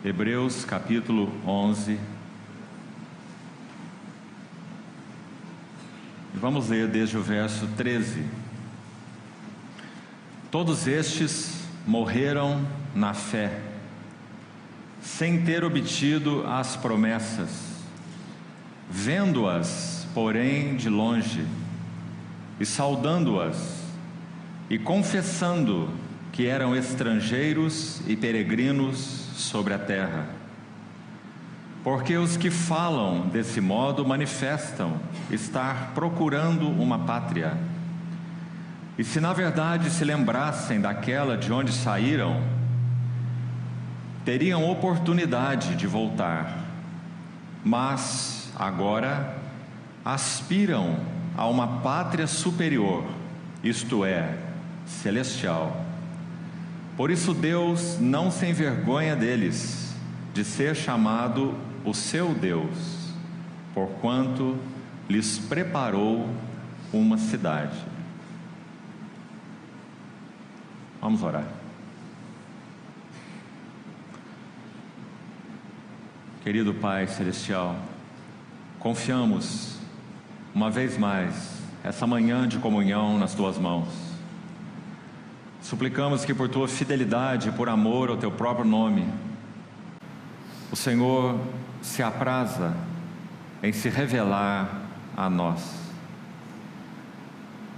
Hebreus capítulo 11. Vamos ler desde o verso 13. Todos estes morreram na fé, sem ter obtido as promessas, vendo-as, porém, de longe, e saudando-as, e confessando que eram estrangeiros e peregrinos sobre a terra. Porque os que falam desse modo manifestam estar procurando uma pátria. E se na verdade se lembrassem daquela de onde saíram, teriam oportunidade de voltar. Mas agora aspiram a uma pátria superior, isto é, celestial. Por isso Deus não se envergonha deles, de ser chamado o seu Deus, porquanto lhes preparou uma cidade. Vamos orar. Querido Pai Celestial, confiamos uma vez mais essa manhã de comunhão nas Tuas mãos. Suplicamos que por Tua fidelidade e por amor ao Teu próprio nome, o Senhor se apraza em se revelar a nós.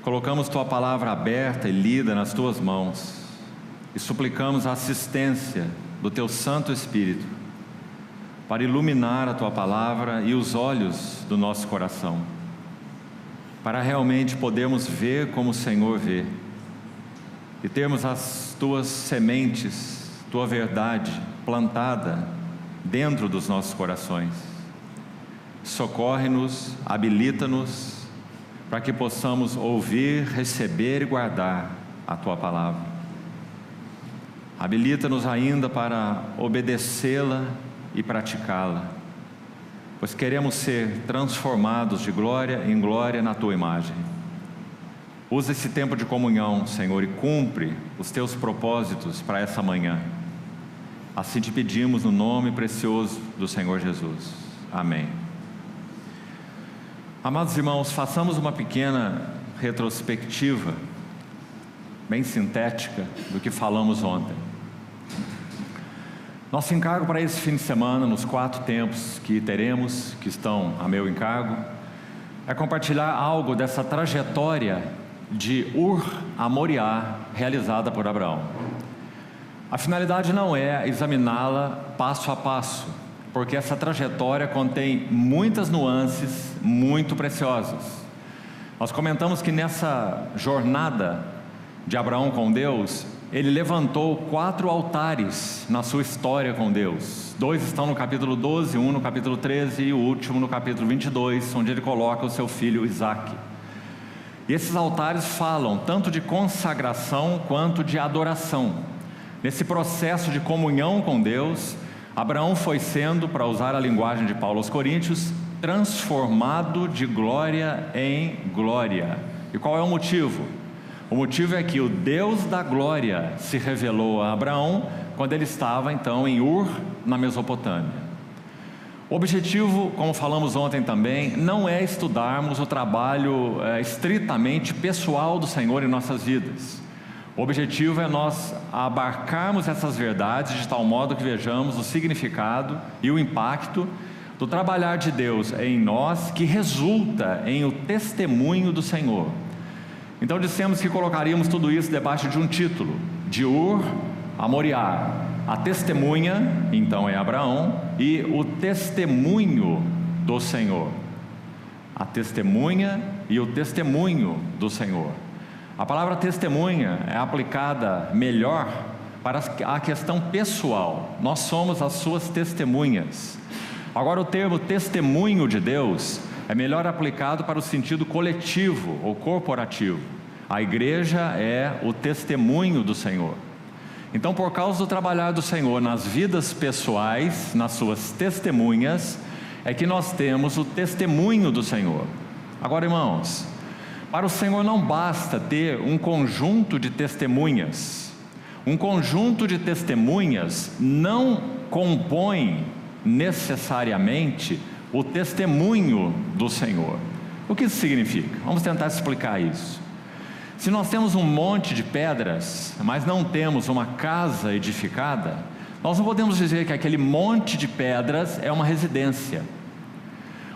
Colocamos Tua palavra aberta e lida nas Tuas mãos e suplicamos a assistência do Teu Santo Espírito para iluminar a Tua palavra e os olhos do nosso coração, para realmente podermos ver como o Senhor vê e termos as Tuas sementes, Tua verdade plantada dentro dos nossos corações. Socorre-nos, habilita-nos para que possamos ouvir, receber e guardar a Tua palavra. Habilita-nos ainda para obedecê-la e praticá-la, pois queremos ser transformados de glória em glória na Tua imagem. Usa esse tempo de comunhão, Senhor, e cumpre os Teus propósitos para essa manhã. Assim te pedimos no nome precioso do Senhor Jesus. Amém. Amados irmãos, façamos uma pequena retrospectiva, bem sintética, do que falamos ontem. Nosso encargo para esse fim de semana, nos 4 tempos que teremos, que estão a meu encargo, é compartilhar algo dessa trajetória de Ur a Moriá, realizada por Abraão. A finalidade não é examiná-la passo a passo, porque essa trajetória contém muitas nuances muito preciosas. Nós comentamos que nessa jornada de Abraão com Deus, ele levantou 4 altares na sua história com Deus. 2 estão no capítulo 12, um no capítulo 13 e o último no capítulo 22, onde ele coloca o seu filho Isaque. E esses altares falam tanto de consagração quanto de adoração. Nesse processo de comunhão com Deus, Abraão foi sendo, para usar a linguagem de Paulo aos Coríntios, transformado de glória em glória. E qual é o motivo? O motivo é que o Deus da glória se revelou a Abraão quando ele estava então em Ur, na Mesopotâmia. O objetivo, como falamos ontem também, não é estudarmos o trabalho estritamente pessoal do Senhor em nossas vidas. O objetivo é nós abarcarmos essas verdades de tal modo que vejamos o significado e o impacto do trabalhar de Deus em nós, que resulta em o testemunho do Senhor. Então dissemos que colocaríamos tudo isso debaixo de um título: de Ur a Moriá. A testemunha, então, é Abraão, e o testemunho do Senhor. A testemunha e o testemunho do Senhor. A palavra testemunha é aplicada melhor para a questão pessoal. Nós somos as suas testemunhas. Agora, o termo testemunho de Deus é melhor aplicado para o sentido coletivo ou corporativo. A igreja é o testemunho do Senhor. Então, por causa do trabalhar do Senhor nas vidas pessoais, nas suas testemunhas, é que nós temos o testemunho do Senhor. Agora, irmãos, para o Senhor não basta ter um conjunto de testemunhas. Um conjunto de testemunhas não compõe necessariamente o testemunho do Senhor. O que isso significa? Vamos tentar explicar isso. Se nós temos um monte de pedras, mas não temos uma casa edificada, nós não podemos dizer que aquele monte de pedras é uma residência.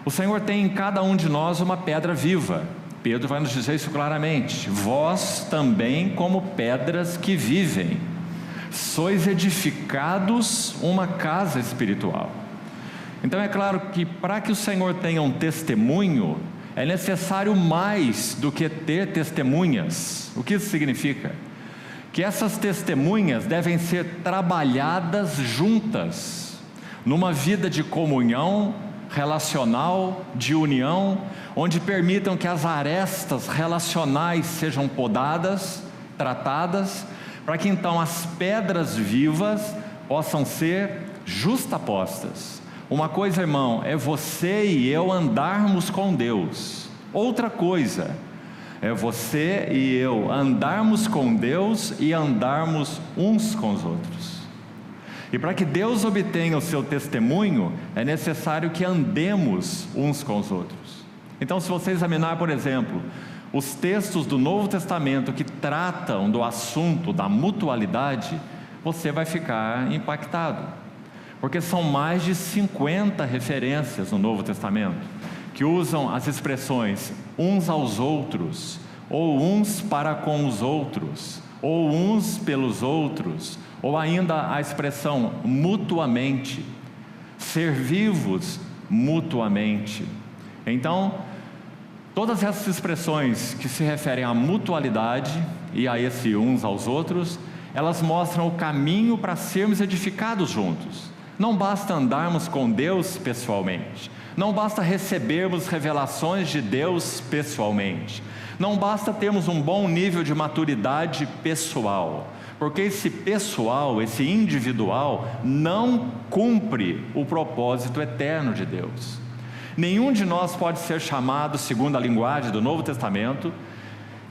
O Senhor tem em cada um de nós uma pedra viva. Pedro vai nos dizer isso claramente: vós também, como pedras que vivem, sois edificados uma casa espiritual. Então é claro que para que o Senhor tenha um testemunho, é necessário mais do que ter testemunhas. O que isso significa? Que essas testemunhas devem ser trabalhadas juntas, numa vida de comunhão relacional, de união, onde permitam que as arestas relacionais sejam podadas, tratadas, para que então as pedras vivas possam ser justapostas. Uma coisa, irmão, é você e eu andarmos com Deus. Outra coisa é você e eu andarmos com Deus e andarmos uns com os outros. E para que Deus obtenha o seu testemunho, é necessário que andemos uns com os outros. Então, se você examinar, por exemplo, os textos do Novo Testamento que tratam do assunto da mutualidade, você vai ficar impactado. Porque são mais de 50 referências no Novo Testamento que usam as expressões uns aos outros, ou uns para com os outros, ou uns pelos outros, ou ainda a expressão mutuamente, ser vivos mutuamente. Então, todas essas expressões que se referem à mutualidade e a esse uns aos outros, elas mostram o caminho para sermos edificados juntos. Não basta andarmos com Deus pessoalmente, não basta recebermos revelações de Deus pessoalmente, não basta termos um bom nível de maturidade pessoal, porque esse pessoal, esse individual, não cumpre o propósito eterno de Deus. Nenhum de nós pode ser chamado, segundo a linguagem do Novo Testamento,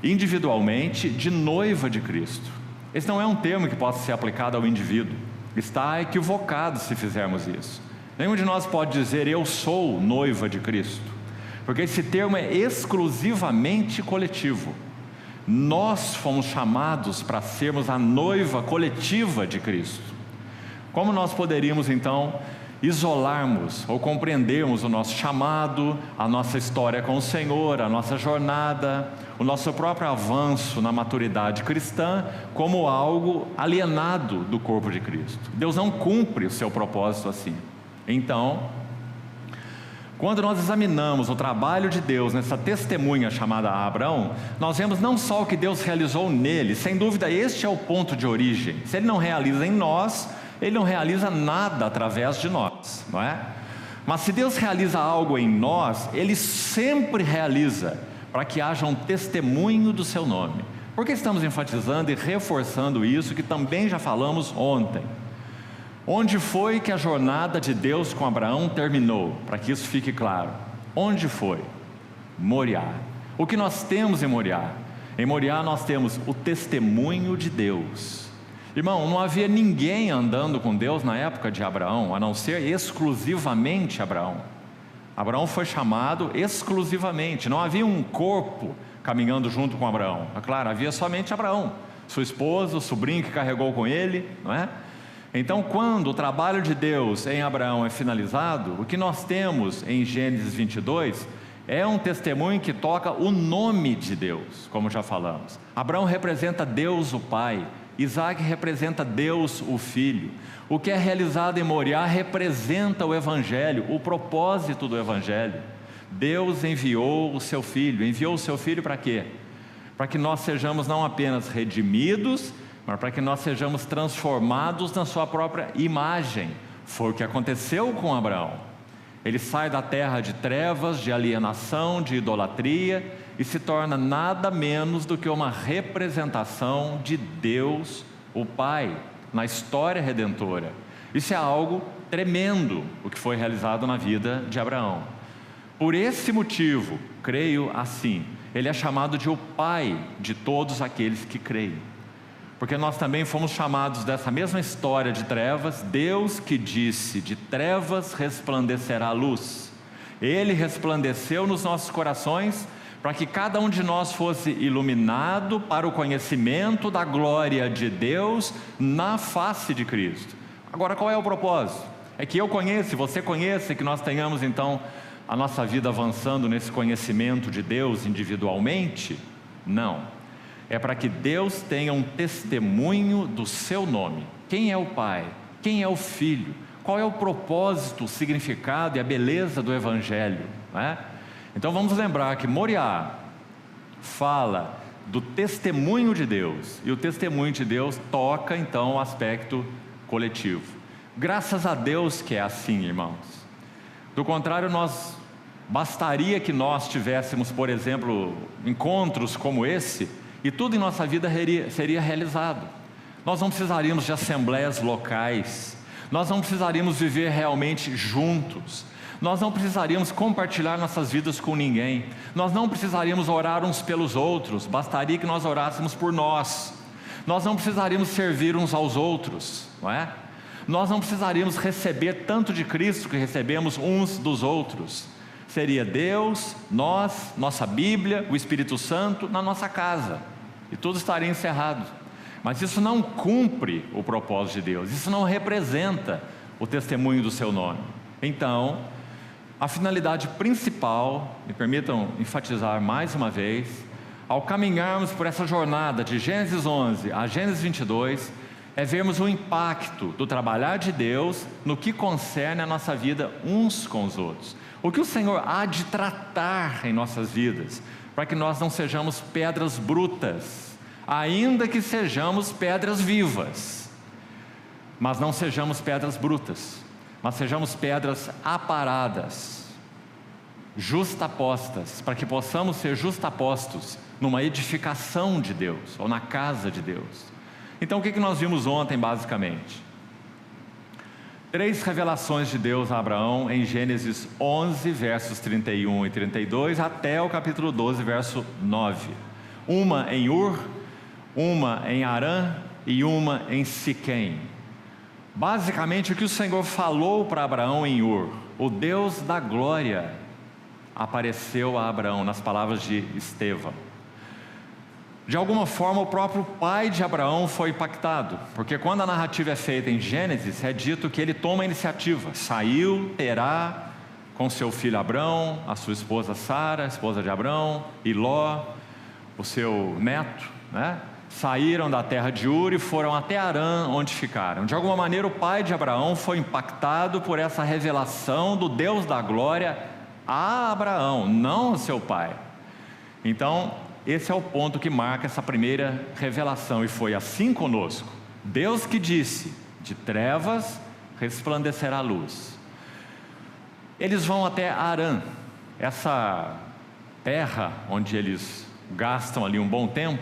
individualmente, de noiva de Cristo. Esse não é um termo que possa ser aplicado ao indivíduo. Está equivocado se fizermos isso. Nenhum de nós pode dizer eu sou noiva de Cristo, porque esse termo é exclusivamente coletivo. Nós fomos chamados para sermos a noiva coletiva de Cristo. Como nós poderíamos então isolarmos ou compreendermos o nosso chamado, a nossa história com o Senhor, a nossa jornada, o nosso próprio avanço na maturidade cristã como algo alienado do corpo de Cristo? Deus não cumpre o seu propósito assim. Então, quando nós examinamos o trabalho de Deus nessa testemunha chamada Abraão, nós vemos não só o que Deus realizou nele, sem dúvida este é o ponto de origem. Se Ele não realiza em nós, Ele não realiza nada através de nós, não é? Mas se Deus realiza algo em nós, Ele sempre realiza para que haja um testemunho do seu nome. Por que estamos enfatizando e reforçando isso que também já falamos ontem? Onde foi que a jornada de Deus com Abraão terminou? Para que isso fique claro. Onde foi? Moriá. O que nós temos em Moriá? Em Moriá nós temos o testemunho de Deus. Irmão, não havia ninguém andando com Deus na época de Abraão, a não ser exclusivamente Abraão. Abraão foi chamado exclusivamente, não havia um corpo caminhando junto com Abraão. É claro, havia somente Abraão, sua esposa, o sobrinho que carregou com ele, não é? Então, quando o trabalho de Deus em Abraão é finalizado, o que nós temos em Gênesis 22 é um testemunho que toca o nome de Deus, como já falamos. Abraão representa Deus o Pai, Isaac representa Deus o Filho. O que é realizado em Moriá representa o Evangelho, o propósito do Evangelho. Deus enviou o seu Filho para quê? Para que nós sejamos não apenas redimidos, mas para que nós sejamos transformados na sua própria imagem. Foi o que aconteceu com Abraão. Ele sai da terra de trevas, de alienação, de idolatria e se torna nada menos do que uma representação de Deus, o Pai, na história redentora. Isso é algo tremendo, o que foi realizado na vida de Abraão. Por esse motivo, creio assim, ele é chamado de o Pai de todos aqueles que creem. porque nós também fomos chamados dessa mesma história de trevas. Deus que disse: de trevas resplandecerá a luz. Ele resplandeceu nos nossos corações para que cada um de nós fosse iluminado para o conhecimento da glória de Deus na face de Cristo. Agora, qual é o propósito? É que eu conheça, você conheça, que nós tenhamos então a nossa vida avançando nesse conhecimento de Deus individualmente? Não. É para que Deus tenha um testemunho do seu nome. Quem é o Pai? Quem é o Filho? Qual é o propósito, o significado e a beleza do Evangelho, não é? Então vamos lembrar que Moriá fala do testemunho de Deus, e o testemunho de Deus toca então o aspecto coletivo. Graças a Deus que é assim, irmãos. Do contrário, bastaria que nós tivéssemos, por exemplo, encontros como esse, e tudo em nossa vida seria realizado. Nós não precisaríamos de assembleias locais, nós não precisaríamos viver realmente juntos, nós não precisaríamos compartilhar nossas vidas com ninguém, nós não precisaríamos orar uns pelos outros, bastaria que nós orássemos por nós. Nós não precisaríamos servir uns aos outros, não é? Nós não precisaríamos receber tanto de Cristo que recebemos uns dos outros. Seria Deus, nós, nossa Bíblia, o Espírito Santo na nossa casa, e tudo estaria encerrado. Mas isso não cumpre o propósito de Deus, isso não representa o testemunho do seu nome. Então, a finalidade principal, me permitam enfatizar mais uma vez, ao caminharmos por essa jornada de Gênesis 11 a Gênesis 22, é vermos o impacto do trabalhar de Deus no que concerne a nossa vida uns com os outros. O que o Senhor há de tratar em nossas vidas, para que nós não sejamos pedras brutas, ainda que sejamos pedras vivas, mas não sejamos pedras brutas, mas sejamos pedras aparadas, justapostas, para que possamos ser justapostos numa edificação de Deus, ou na casa de Deus. Então o que nós vimos ontem basicamente? 3 revelações de Deus a Abraão em Gênesis 11, versos 31 e 32, até o capítulo 12, verso 9. Uma em Ur, uma em Harã e uma em Siquém. Basicamente o que o Senhor falou para Abraão em Ur: o Deus da glória apareceu a Abraão, nas palavras de Estevão. De alguma forma o próprio pai de Abraão foi impactado, porque quando a narrativa é feita em Gênesis, é dito que ele toma a iniciativa, saiu Terá com seu filho Abrão, a sua esposa Sara, esposa de Abrão, e Ló, o seu neto, né? Saíram da terra de Ur e foram até Harã, onde ficaram. De alguma maneira o pai de Abraão foi impactado por essa revelação do Deus da glória a Abraão, não ao seu pai. Então esse é o ponto que marca essa primeira revelação, e foi assim conosco. Deus que disse: de trevas resplandecerá a luz. Eles vão até Harã, essa terra onde eles gastam ali um bom tempo,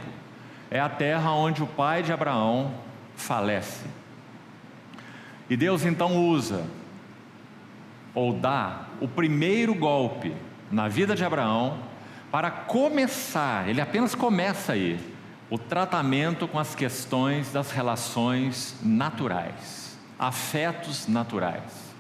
é a terra onde o pai de Abraão falece. E Deus então usa, ou dá, o primeiro golpe na vida de Abraão, para começar, ele apenas começa aí, o tratamento com as questões das relações naturais, afetos naturais.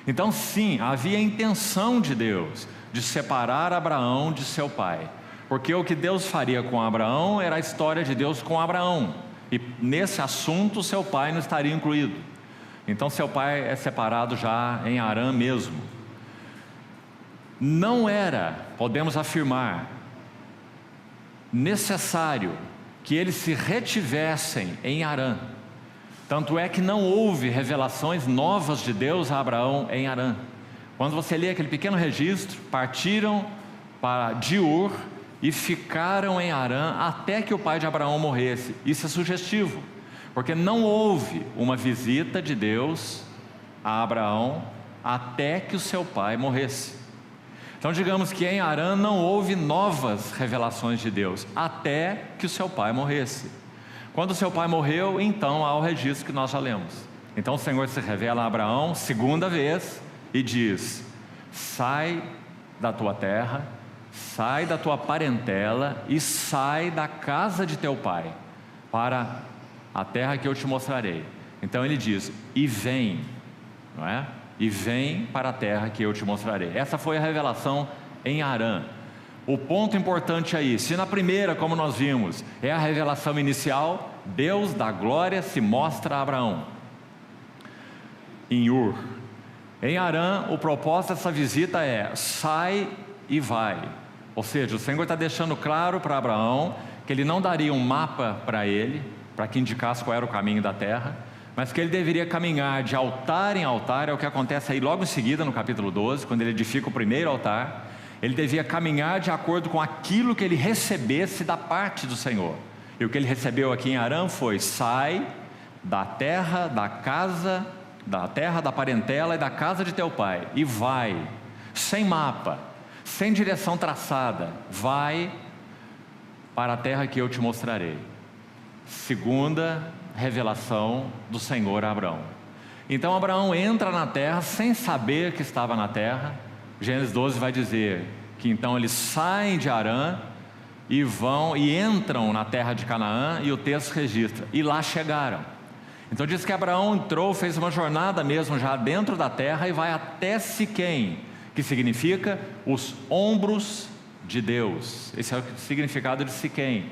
Então sim, havia a intenção de Deus de separar Abraão de seu pai, porque o que Deus faria com Abraão era a história de Deus com Abraão, e nesse assunto seu pai não estaria incluído. Então seu pai é separado já em Harã mesmo. Não era, podemos afirmar, necessário que eles se retivessem em Harã. Tanto é que não houve revelações novas de Deus a Abraão em Harã. Quando você lê aquele pequeno registro, partiram de Ur e ficaram em Harã até que o pai de Abraão morresse. Isso é sugestivo, porque não houve uma visita de Deus a Abraão até que o seu pai morresse. Então digamos que em Harã não houve novas revelações de Deus, até que o seu pai morresse. Quando o seu pai morreu, então há o registro que nós já lemos. Então o Senhor se revela a Abraão segunda vez e diz: sai da tua terra, sai da tua parentela e sai da casa de teu pai, para a terra que eu te mostrarei. Então ele diz, e vem, não é? E vem para a terra que eu te mostrarei. Essa foi a revelação em Harã. O ponto importante aí, se na primeira, como nós vimos, é a revelação inicial, Deus da glória se mostra a Abraão em Ur. Em Harã, o propósito dessa visita é, sai e vai. Ou seja, o Senhor está deixando claro para Abraão que ele não daria um mapa para ele, para que indicasse qual era o caminho da terra, mas que ele deveria caminhar de altar em altar. É o que acontece aí logo em seguida no capítulo 12, quando ele edifica o primeiro altar. Ele devia caminhar de acordo com aquilo que ele recebesse da parte do Senhor. E o que ele recebeu aqui em Harã foi, sai da terra, da casa, da terra, da parentela e da casa de teu pai, e vai, sem mapa, sem direção traçada, vai para a terra que eu te mostrarei. Segunda revelação do Senhor a Abraão. Então Abraão entra na terra sem saber que estava na terra. Gênesis 12 vai dizer que então eles saem de Harã e vão e entram na terra de Canaã, e o texto registra, e lá chegaram. Então diz que Abraão entrou, fez uma jornada mesmo já dentro da terra e vai até Siquém, que significa os ombros de Deus. Esse é o significado de Siquém.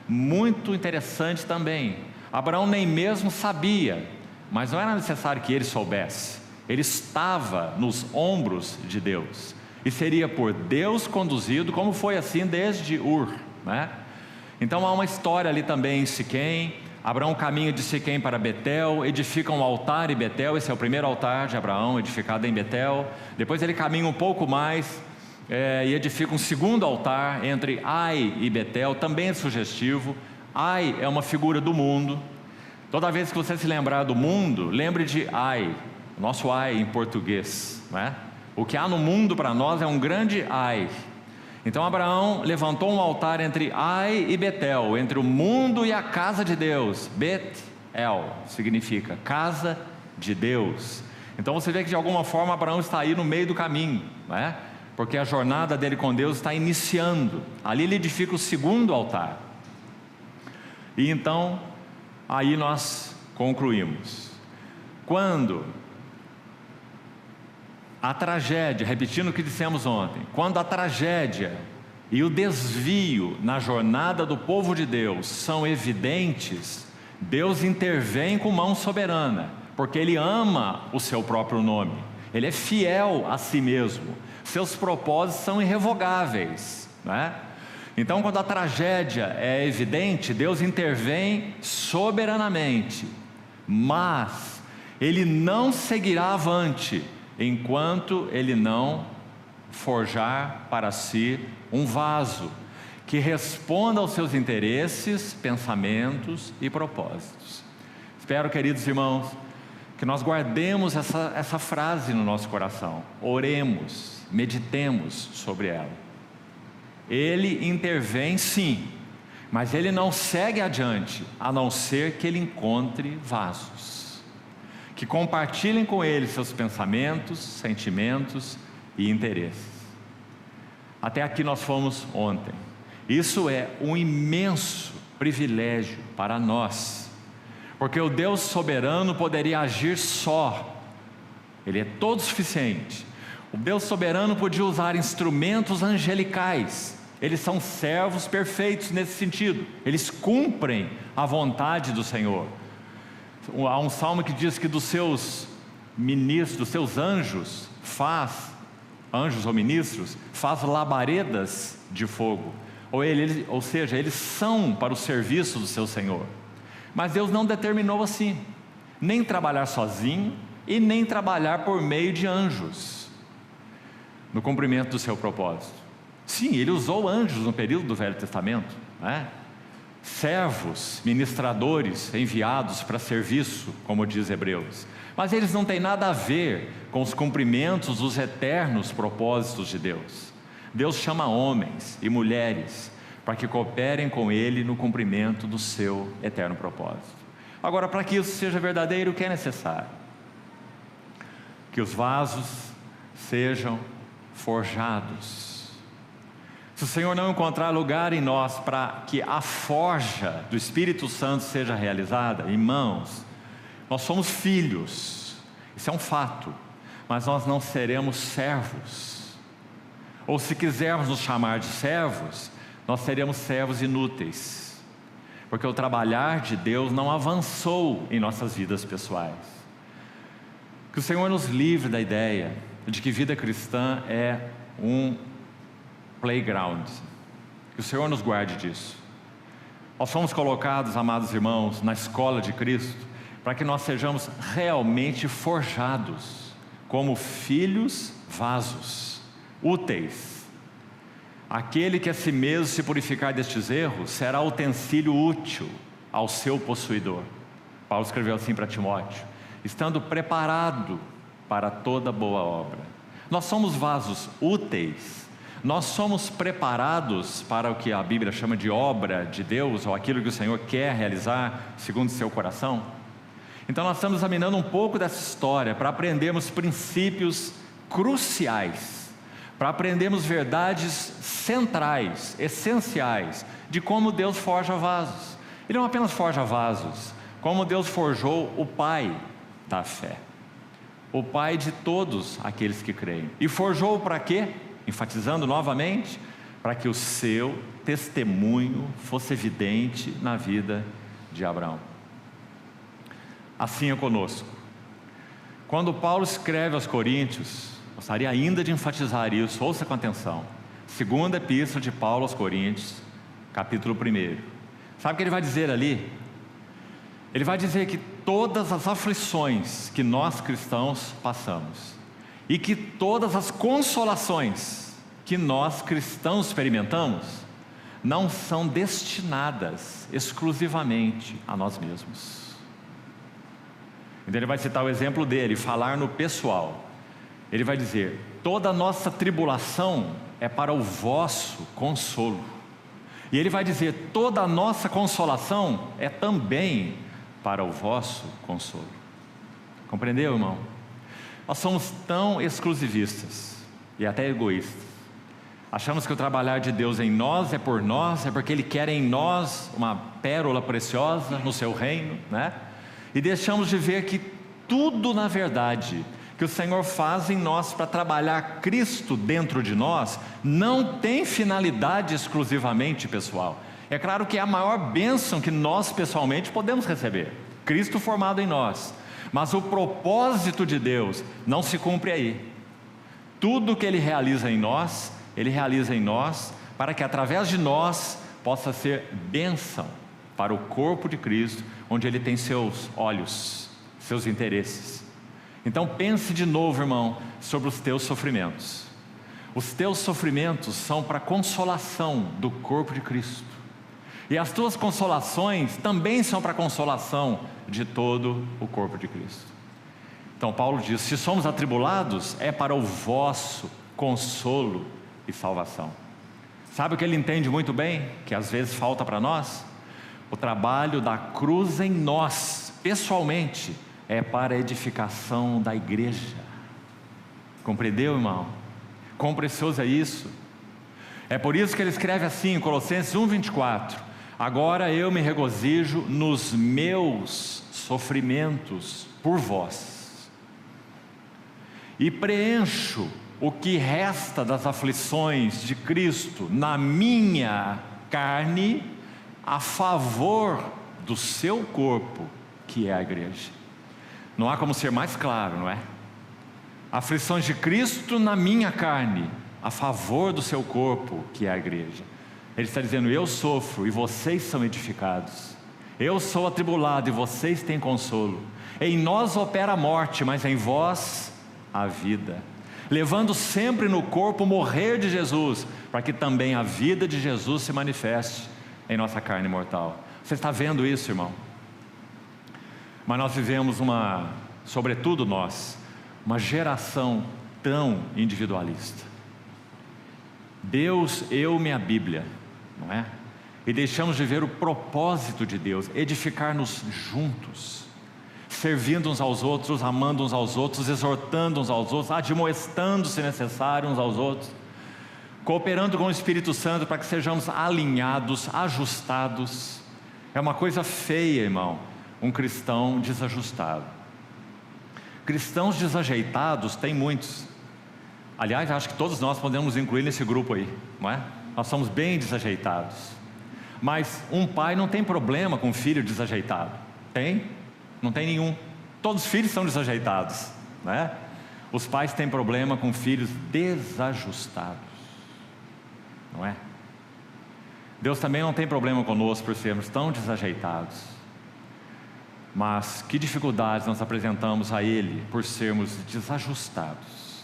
Muito interessante também. Abraão nem mesmo sabia, mas não era necessário que ele soubesse. Ele estava nos ombros de Deus e seria por Deus conduzido, como foi assim desde Ur, né? Então há uma história ali também em Siquém. Abraão caminha de Siquém para Betel, edifica um altar em Betel. Esse é o primeiro altar de Abraão, edificado em Betel. Depois ele caminha um pouco mais e edifica um segundo altar entre Ai e Betel. Também é sugestivo. Ai é uma figura do mundo. Toda vez que você se lembrar do mundo, lembre de Ai, o nosso Ai em português, né? O que há no mundo para nós é um grande Ai. Então Abraão levantou um altar entre Ai e Betel, entre o mundo e a casa de Deus. Bet-el significa casa de Deus. Então você vê que de alguma forma Abraão está aí no meio do caminho, né? Porque a jornada dele com Deus está iniciando. Ali ele edifica o segundo altar. E então, aí nós concluímos. Quando a tragédia, repetindo o que dissemos ontem, quando a tragédia e o desvio na jornada do povo de Deus são evidentes, Deus intervém com mão soberana, porque Ele ama o seu próprio nome, Ele é fiel a si mesmo, seus propósitos são irrevogáveis, né? Então quando a tragédia é evidente, Deus intervém soberanamente, mas Ele não seguirá avante, enquanto Ele não forjar para si um vaso que responda aos seus interesses, pensamentos e propósitos. Espero, queridos irmãos, que nós guardemos essa frase no nosso coração, oremos, meditemos sobre ela. Ele intervém sim, mas Ele não segue adiante, a não ser que Ele encontre vasos que compartilhem com Ele seus pensamentos, sentimentos e interesses. Até aqui nós fomos ontem. Isso é um imenso privilégio para nós, porque o Deus soberano poderia agir só, Ele é todo suficiente. O Deus soberano podia usar instrumentos angelicais, eles são servos perfeitos nesse sentido, eles cumprem a vontade do Senhor. Há um salmo que diz que dos seus ministros, dos seus anjos, anjos ou ministros, faz labaredas de fogo. Ou seja, eles são para o serviço do seu Senhor. Mas Deus não determinou assim, nem trabalhar sozinho e nem trabalhar por meio de anjos, no cumprimento do seu propósito. Sim, Ele usou anjos no período do Velho Testamento, né? Servos, ministradores enviados para serviço, como diz Hebreus, mas eles não têm nada a ver com os cumprimentos dos eternos propósitos de Deus. Deus chama homens e mulheres para que cooperem com Ele no cumprimento do seu eterno propósito. Agora, para que isso seja verdadeiro, o que é necessário? Que os vasos sejam forjados. Se o Senhor não encontrar lugar em nós para que a forja do Espírito Santo seja realizada, irmãos, nós somos filhos, isso é um fato, mas nós não seremos servos. Ou se quisermos nos chamar de servos, nós seremos servos inúteis, porque o trabalhar de Deus não avançou em nossas vidas pessoais. Que o Senhor nos livre da ideia de que vida cristã é um playground. Que o Senhor nos guarde disso. Nós fomos colocados, amados irmãos, na escola de Cristo, para que nós sejamos realmente forjados como filhos vasos, úteis. Aquele que a si mesmo se purificar destes erros, será utensílio útil ao seu possuidor. Paulo escreveu assim para Timóteo, estando preparado para toda boa obra. Nós somos vasos úteis. Nós somos preparados para o que a Bíblia chama de obra de Deus, ou aquilo que o Senhor quer realizar segundo o seu coração. Então nós estamos examinando um pouco dessa história para aprendermos princípios cruciais, para aprendermos verdades centrais, essenciais, de como Deus forja vasos. Ele não apenas forja vasos, como Deus forjou o Pai da fé, o Pai de todos aqueles que creem. E forjou para quê? Enfatizando novamente, para que o seu testemunho fosse evidente na vida de Abraão. Assim é conosco. Quando Paulo escreve aos Coríntios, gostaria ainda de enfatizar isso, ouça com atenção. Segunda epístola de Paulo aos Coríntios, capítulo 1. Sabe o que ele vai dizer ali? Ele vai dizer que todas as aflições que nós cristãos passamos, e que todas as consolações que nós cristãos experimentamos, não são destinadas exclusivamente a nós mesmos. Então ele vai citar o exemplo dele, falar no pessoal. Ele vai dizer, toda a nossa tribulação é para o vosso consolo. E ele vai dizer, toda a nossa consolação é também para o vosso consolo. Compreendeu, irmão? Nós somos tão exclusivistas e até egoístas. Achamos que o trabalhar de Deus em nós é por nós, é porque Ele quer em nós uma pérola preciosa no seu reino, né? E deixamos de ver que tudo, na verdade, que o Senhor faz em nós para trabalhar Cristo dentro de nós, não tem finalidade exclusivamente pessoal. É claro que é a maior bênção que nós pessoalmente podemos receber, Cristo formado em nós. Mas o propósito de Deus não se cumpre aí. Tudo que Ele realiza em nós, Ele realiza em nós para que através de nós possa ser bênção para o corpo de Cristo, onde Ele tem seus olhos, seus interesses. Então pense de novo, irmão, sobre os teus sofrimentos. Os teus sofrimentos são para consolação do corpo de Cristo. E as tuas consolações também são para consolação de todo o corpo de Cristo. Então Paulo diz, se somos atribulados, é para o vosso consolo e salvação. Sabe o que ele entende muito bem, que às vezes falta para nós? O trabalho da cruz em nós, pessoalmente, é para a edificação da igreja. Compreendeu, irmão? Quão precioso é isso? É por isso que ele escreve assim em Colossenses 1:24, agora eu me regozijo nos meus sofrimentos por vós, e preencho o que resta das aflições de Cristo na minha carne, a favor do seu corpo, que é a igreja. Não há como ser mais claro, não é? Aflições de Cristo na minha carne, a favor do seu corpo, que é a igreja. Ele está dizendo, eu sofro e vocês são edificados. Eu sou atribulado e vocês têm consolo. Em nós opera a morte, mas em vós a vida. Levando sempre no corpo o morrer de Jesus, para que também a vida de Jesus se manifeste em nossa carne mortal. Você está vendo isso, irmão? Mas nós vivemos sobretudo nós, uma geração tão individualista. Deus, eu, minha Bíblia, não é? E deixamos de ver o propósito de Deus, edificar-nos juntos, servindo uns aos outros, amando uns aos outros, exortando uns aos outros, admoestando se necessário uns aos outros, cooperando com o Espírito Santo para que sejamos alinhados, ajustados. É uma coisa feia, irmão, um cristão desajustado. Cristãos desajeitados tem muitos. Aliás, acho que todos nós podemos incluir nesse grupo aí, não é? Nós somos bem desajeitados. Mas um pai não tem problema com um filho desajeitado. Tem? Não tem nenhum. Todos os filhos são desajeitados, não é? Os pais têm problema com filhos desajustados, não é? Deus também não tem problema conosco por sermos tão desajeitados. Mas que dificuldades nós apresentamos a Ele por sermos desajustados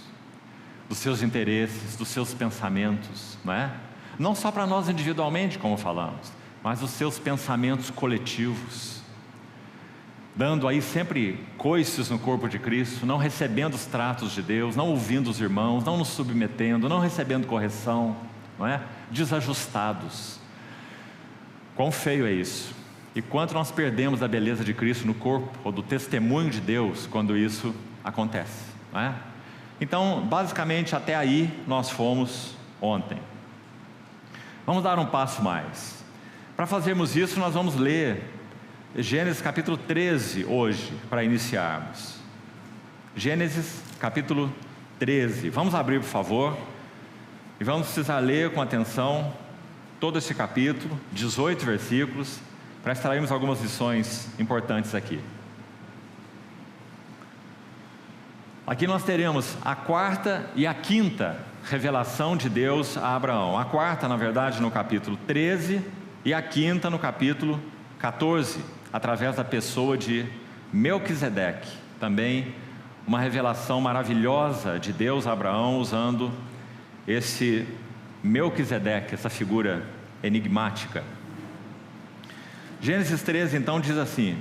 dos seus interesses, dos seus pensamentos, não é? Não só para nós individualmente, como falamos, mas os seus pensamentos coletivos, dando aí sempre coices no corpo de Cristo, não recebendo os tratos de Deus, não ouvindo os irmãos, não nos submetendo, não recebendo correção, não é? Desajustados. Quão feio é isso! E quanto nós perdemos a beleza de Cristo no corpo, ou do testemunho de Deus, quando isso acontece, não é? Então, basicamente, até aí nós fomos ontem. Vamos dar um passo mais. Para fazermos isso, nós vamos ler Gênesis capítulo 13 hoje, para iniciarmos. Gênesis capítulo 13. Vamos abrir, por favor, e vamos precisar ler com atenção todo esse capítulo, 18 versículos, para extrairmos algumas lições importantes aqui. Aqui nós teremos a quarta e a quinta revelação de Deus a Abraão. A quarta, na verdade, no capítulo 13, e a quinta no capítulo 14, através da pessoa de Melquisedeque. Também uma revelação maravilhosa de Deus a Abraão, usando esse Melquisedeque, essa figura enigmática. Gênesis 13 então diz assim: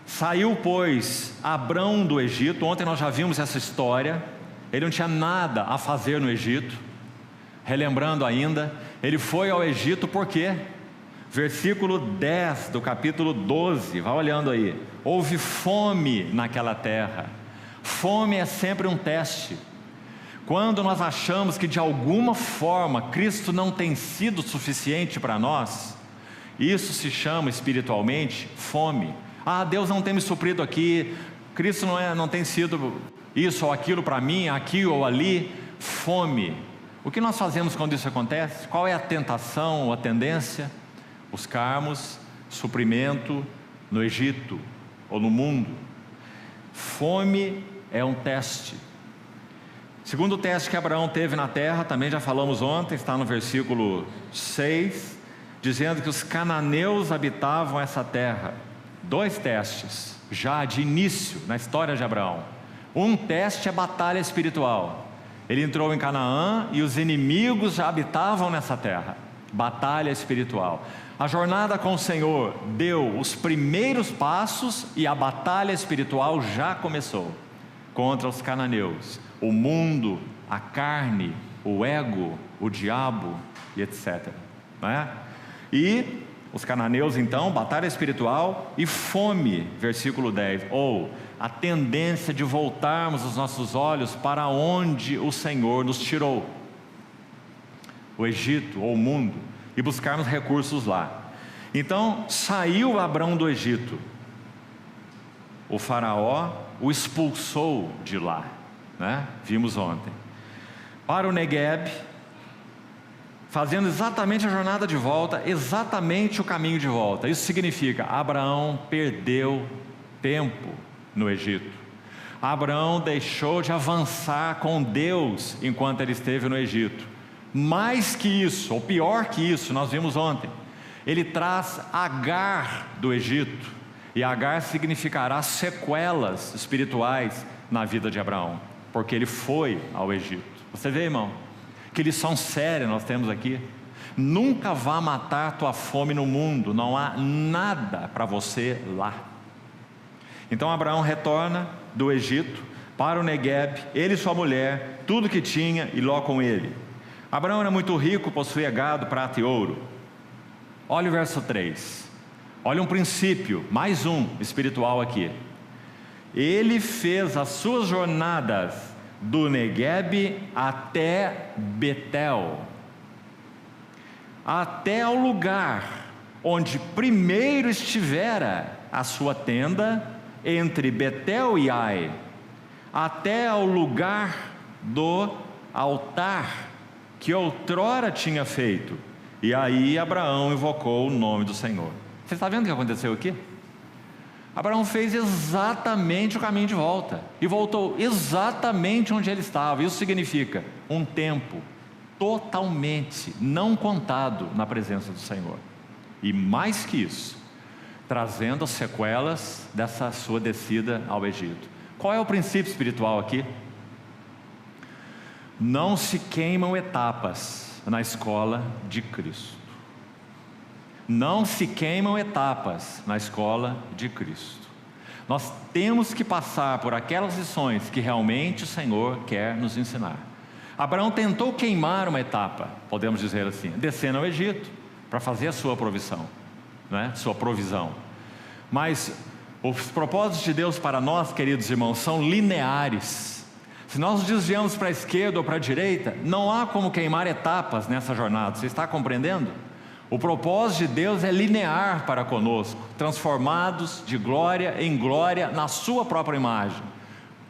saiu, pois, Abrão do Egito. Ontem nós já vimos essa história. Ele não tinha nada a fazer no Egito. Relembrando ainda, ele foi ao Egito por quê? Versículo 10 do capítulo 12, vai olhando aí. Houve fome naquela terra. Fome é sempre um teste. Quando nós achamos que de alguma forma Cristo não tem sido suficiente para nós, isso se chama espiritualmente fome. Ah, Deus não tem me suprido aqui, Cristo não tem sido isso ou aquilo para mim, aqui ou ali. Fome. O que nós fazemos quando isso acontece? Qual é a tentação ou a tendência? Buscarmos suprimento no Egito ou no mundo. Fome é um teste. Segundo teste que Abraão teve na terra, também já falamos ontem, está no versículo 6, dizendo que os cananeus habitavam essa terra. 2 testes, já de início na história de Abraão. Um teste é batalha espiritual. Ele entrou em Canaã e os inimigos já habitavam nessa terra. Batalha espiritual. A jornada com o Senhor deu os primeiros passos e a batalha espiritual já começou contra os cananeus, o mundo, a carne, o ego, o diabo e etc. Não é? E os cananeus então, batalha espiritual e fome, versículo 10, ou a tendência de voltarmos os nossos olhos para onde o Senhor nos tirou, o Egito ou o mundo, e buscarmos recursos lá. Então saiu Abrão do Egito, o faraó o expulsou de lá, né? Vimos ontem, para o Negueb, fazendo exatamente a jornada de volta, exatamente o caminho de volta. Isso significa, Abraão perdeu tempo no Egito. Abraão deixou de avançar com Deus enquanto ele esteve no Egito. Mais que isso, ou pior que isso, nós vimos ontem, ele traz Agar do Egito, e Agar significará sequelas espirituais na vida de Abraão, porque ele foi ao Egito. Você vê, irmão? Que lição séria nós temos aqui. Nunca vá matar tua fome no mundo, não há nada para você lá. Então Abraão retorna do Egito para o Negueb, ele e sua mulher, tudo que tinha e Ló com ele. Abraão era muito rico, possuía gado, prata e ouro. Olha o verso 3, olha um princípio, mais um espiritual aqui. Ele fez as suas jornadas do Neguebe até Betel, até ao lugar onde primeiro estivera a sua tenda, entre Betel e Ai, até ao lugar do altar que outrora tinha feito. E aí Abraão invocou o nome do Senhor. Você está vendo o que aconteceu aqui? Abraão fez exatamente o caminho de volta e voltou exatamente onde ele estava. Isso significa um tempo totalmente não contado na presença do Senhor. E mais que isso, trazendo as sequelas dessa sua descida ao Egito. Qual é o princípio espiritual aqui? Não se queimam etapas na escola de Cristo. Não se queimam etapas na escola de Cristo. Nós temos que passar por aquelas lições que realmente o Senhor quer nos ensinar. Abraão tentou queimar uma etapa, podemos dizer assim, descendo ao Egito para fazer a sua provisão, né? Sua provisão. Mas os propósitos de Deus para nós, queridos irmãos, são lineares. Se nós nos desviamos para a esquerda ou para a direita, não há como queimar etapas nessa jornada. Você está compreendendo? O propósito de Deus é linear para conosco, transformados de glória em glória na sua própria imagem.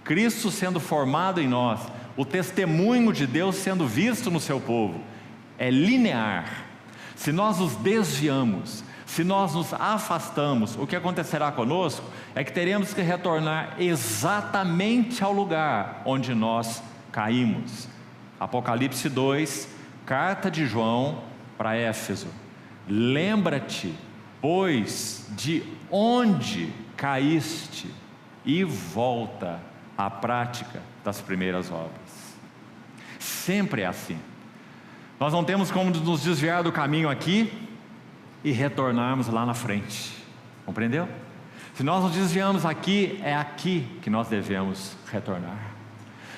Cristo sendo formado em nós, o testemunho de Deus sendo visto no seu povo, é linear. Se nós nos desviamos, se nós nos afastamos, o que acontecerá conosco é que teremos que retornar exatamente ao lugar onde nós caímos. Apocalipse 2, carta de João para Éfeso. Lembra-te, pois, de onde caíste e volta à prática das primeiras obras. Sempre é assim. Nós não temos como nos desviar do caminho aqui e retornarmos lá na frente. Compreendeu? Se nós nos desviamos aqui, é aqui que nós devemos retornar.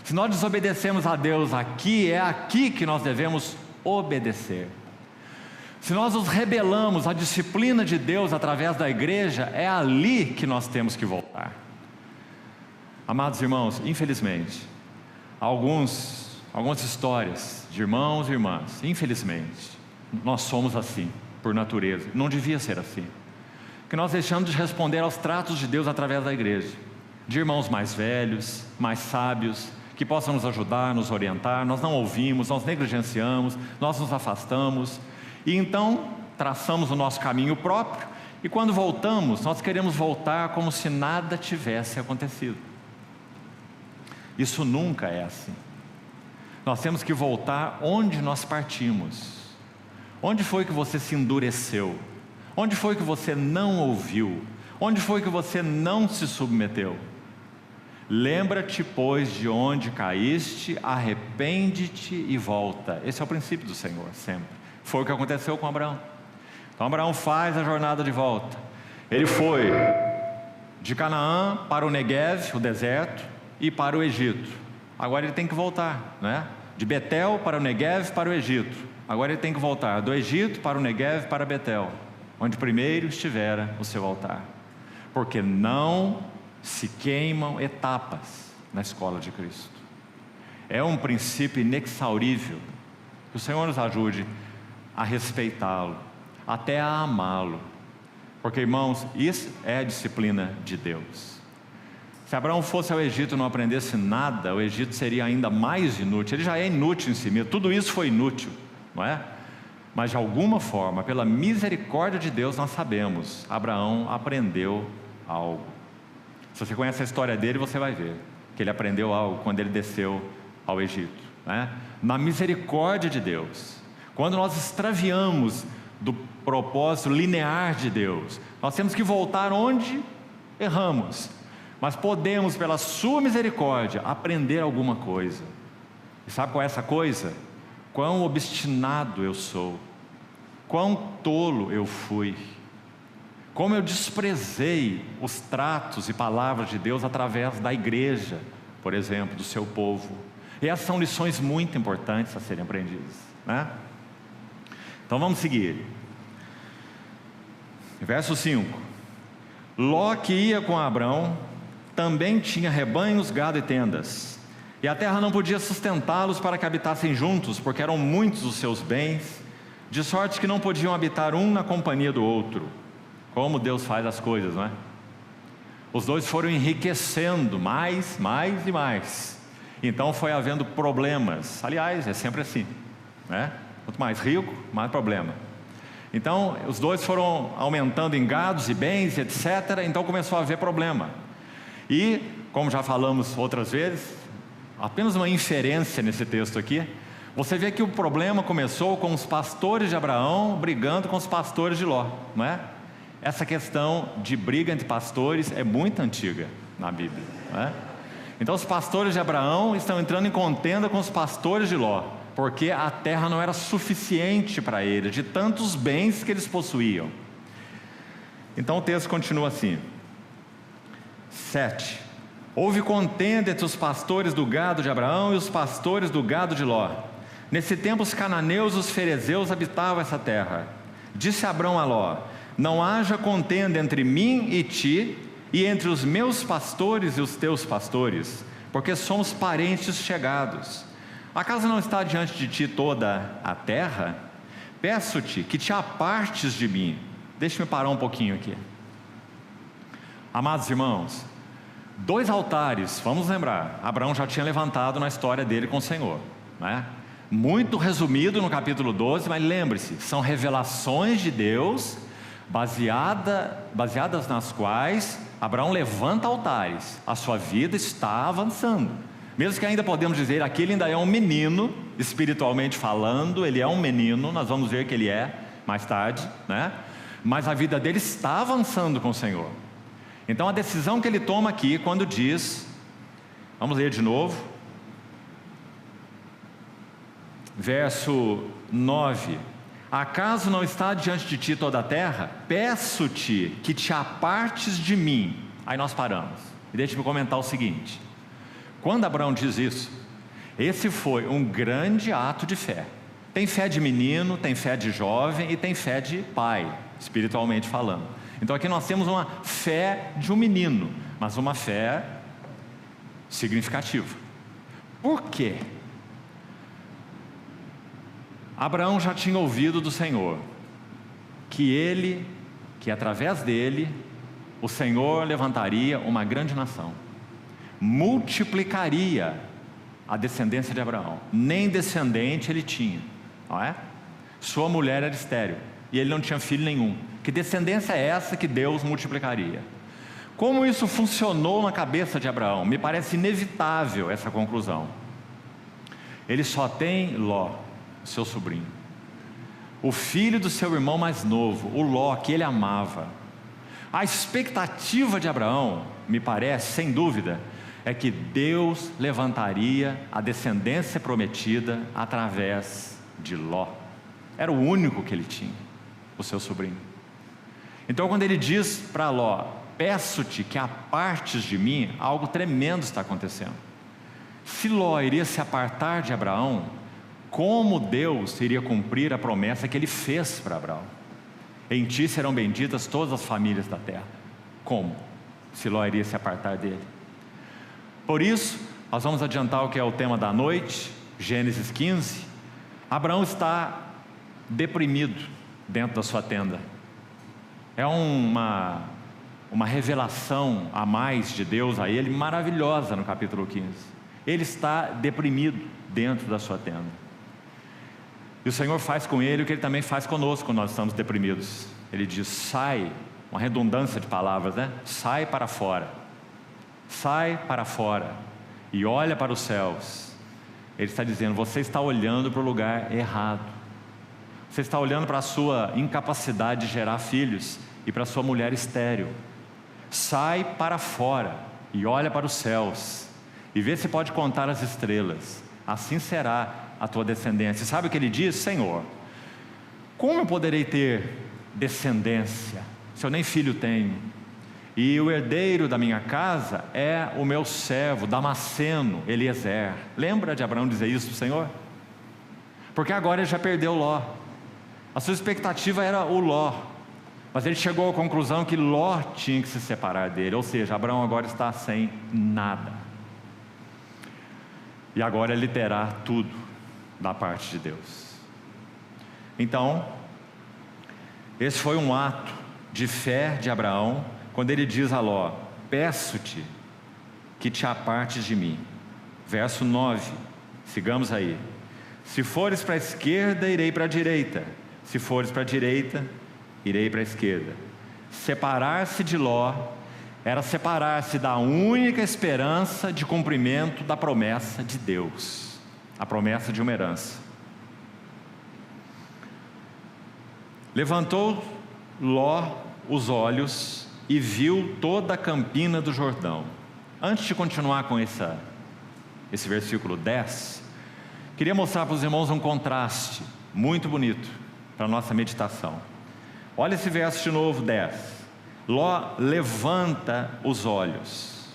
Se nós desobedecemos a Deus aqui, é aqui que nós devemos obedecer. Se nós nos rebelamos à disciplina de Deus através da igreja, é ali que nós temos que voltar. Amados irmãos, infelizmente, algumas histórias de irmãos e irmãs, infelizmente, nós somos assim, por natureza. Não devia ser assim. Que nós deixamos de responder aos tratos de Deus através da igreja, de irmãos mais velhos, mais sábios, que possam nos ajudar, nos orientar. Nós não ouvimos, nós negligenciamos, nós nos afastamos, e então traçamos o nosso caminho próprio, e quando voltamos, nós queremos voltar como se nada tivesse acontecido. Isso nunca é assim. Nós temos que voltar onde nós partimos. Onde foi que você se endureceu? Onde foi que você não ouviu? Onde foi que você não se submeteu? Lembra-te, pois, de onde caíste, arrepende-te e volta. Esse é o princípio do Senhor, sempre. Foi o que aconteceu com Abraão. Então Abraão faz a jornada de volta. Ele foi de Canaã para o Negueve, o deserto, e para o Egito. Agora ele tem que voltar, né? De Betel para o Negueve, para o Egito. Agora ele tem que voltar do Egito para o Negueve, para Betel, onde primeiro estivera o seu altar. Porque não se queimam etapas na escola de Cristo. É um princípio inexaurível. Que o Senhor nos ajude a respeitá-lo, até a amá-lo. Porque, irmãos, isso é a disciplina de Deus. Se Abraão fosse ao Egito e não aprendesse nada, o Egito seria ainda mais inútil. Ele já é inútil em si mesmo, tudo isso foi inútil, não é? Mas de alguma forma, pela misericórdia de Deus, nós sabemos, Abraão aprendeu algo. Se você conhece a história dele, você vai ver que ele aprendeu algo quando ele desceu ao Egito, né? Na misericórdia de Deus. Quando nós extraviamos do propósito linear de Deus, nós temos que voltar onde erramos, mas podemos, pela sua misericórdia, aprender alguma coisa. E sabe qual é essa coisa? Quão obstinado eu sou, quão tolo eu fui, como eu desprezei os tratos e palavras de Deus através da igreja, por exemplo, do seu povo. E essas são lições muito importantes a serem aprendidas, né? Então vamos seguir. Verso 5. Ló, que ia com Abrão, também tinha rebanhos, gado e tendas. e a terra não podia sustentá-los para que habitassem juntos, porque eram muitos os seus bens, de sorte que não podiam habitar um na companhia do outro. Como Deus faz as coisas, não é? Os dois foram enriquecendo mais e mais. Então foi havendo problemas. Aliás, é sempre assim, né? Quanto mais rico, mais problema. Então os dois foram aumentando em gados e bens, etc. Então começou a haver problema. E, como já falamos outras vezes, apenas uma inferência nesse texto aqui, você vê que o problema começou com os pastores de Abraão brigando com os pastores de Ló, não é? Essa questão de briga entre pastores é muito antiga na Bíblia, não é? Então os pastores de Abraão estão entrando em contenda com os pastores de Ló, porque a terra não era suficiente para eles, de tantos bens que eles possuíam. Então o texto continua assim, 7. Houve contenda entre os pastores do gado de Abraão e os pastores do gado de Ló. Nesse tempo os cananeus e os ferezeus habitavam essa terra. Disse Abrão a Ló: não haja contenda entre mim e ti, e entre os meus pastores e os teus pastores, porque somos parentes chegados. Acaso não está diante de ti toda a terra? Peço-te que te apartes de mim. Deixa-me parar um pouquinho aqui. Amados irmãos, 2 altares, vamos lembrar, Abraão já tinha levantado na história dele com o Senhor, né? Muito resumido no capítulo 12, mas lembre-se, são revelações de Deus, baseadas nas quais Abraão levanta altares. A sua vida está avançando, mesmo que ainda podemos dizer, aqui ele ainda é um menino, espiritualmente falando, ele é um menino, nós vamos ver que ele é, mais tarde, né? Mas a vida dele está avançando com o Senhor. Então a decisão que ele toma aqui, quando diz, vamos ler de novo, verso 9: acaso não está diante de ti toda a terra? Peço-te que te apartes de mim. Aí nós paramos, e deixe-me comentar o seguinte: quando Abraão diz isso, esse foi um grande ato de fé. Tem fé de menino, tem fé de jovem e tem fé de pai, espiritualmente falando. Então aqui nós temos uma fé de um menino, mas uma fé significativa. Por quê? Abraão já tinha ouvido do Senhor que através dele, o Senhor levantaria uma grande nação, multiplicaria a descendência de Abraão. Nem descendente ele tinha, não é? Sua mulher era estéril e ele não tinha filho nenhum. Que descendência é essa que Deus multiplicaria? Como isso funcionou na cabeça de Abraão? Me parece inevitável essa conclusão. Ele só tem Ló, seu sobrinho, o filho do seu irmão mais novo, o Ló, que ele amava. A expectativa de Abraão, me parece, sem dúvida, é que Deus levantaria a descendência prometida através de Ló. Era o único que ele tinha, o seu sobrinho. Então quando ele diz para Ló: peço-te que apartes de mim, algo tremendo está acontecendo. Se Ló iria se apartar de Abraão, como Deus iria cumprir a promessa que ele fez para Abraão? Em ti serão benditas todas as famílias da terra. Como? Se Ló iria se apartar dele. Por isso, nós vamos adiantar o que é o tema da noite, Gênesis 15. Abraão está deprimido dentro da sua tenda. É uma revelação a mais de Deus a ele, maravilhosa no capítulo 15. Ele está deprimido dentro da sua tenda. E o Senhor faz com ele o que ele também faz conosco quando nós estamos deprimidos. Ele diz: sai, uma redundância de palavras, né? Sai para fora. Sai para fora e olha para os céus. Ele está dizendo: você está olhando para o lugar errado. Você está olhando para a sua incapacidade de gerar filhos e para a sua mulher estéril. Sai para fora e olha para os céus e vê se pode contar as estrelas. Assim será a tua descendência. Sabe o que ele diz? Senhor, como eu poderei ter descendência se eu nem filho tenho? E o herdeiro da minha casa é o meu servo Damasceno, Eliezer. Lembra de Abraão dizer isso para o Senhor? Porque agora ele já perdeu Ló. A sua expectativa era o Ló, mas ele chegou à conclusão que Ló tinha que se separar dele. Ou seja, Abraão agora está sem nada. e agora ele terá tudo da parte de Deus. Então, esse foi um ato de fé de Abraão, quando ele diz a Ló: peço-te que te apartes de mim. Verso 9, sigamos aí. Se fores para a esquerda, irei para a direita. Se fores para a direita, irei para a esquerda. Separar-se de Ló era separar-se da única esperança de cumprimento da promessa de Deus, a promessa de uma herança. Levantou Ló os olhos e viu toda a campina do Jordão. Antes de continuar com esse versículo 10, queria mostrar para os irmãos um contraste muito bonito para a nossa meditação. Olha esse verso de novo, 10. Ló levanta os olhos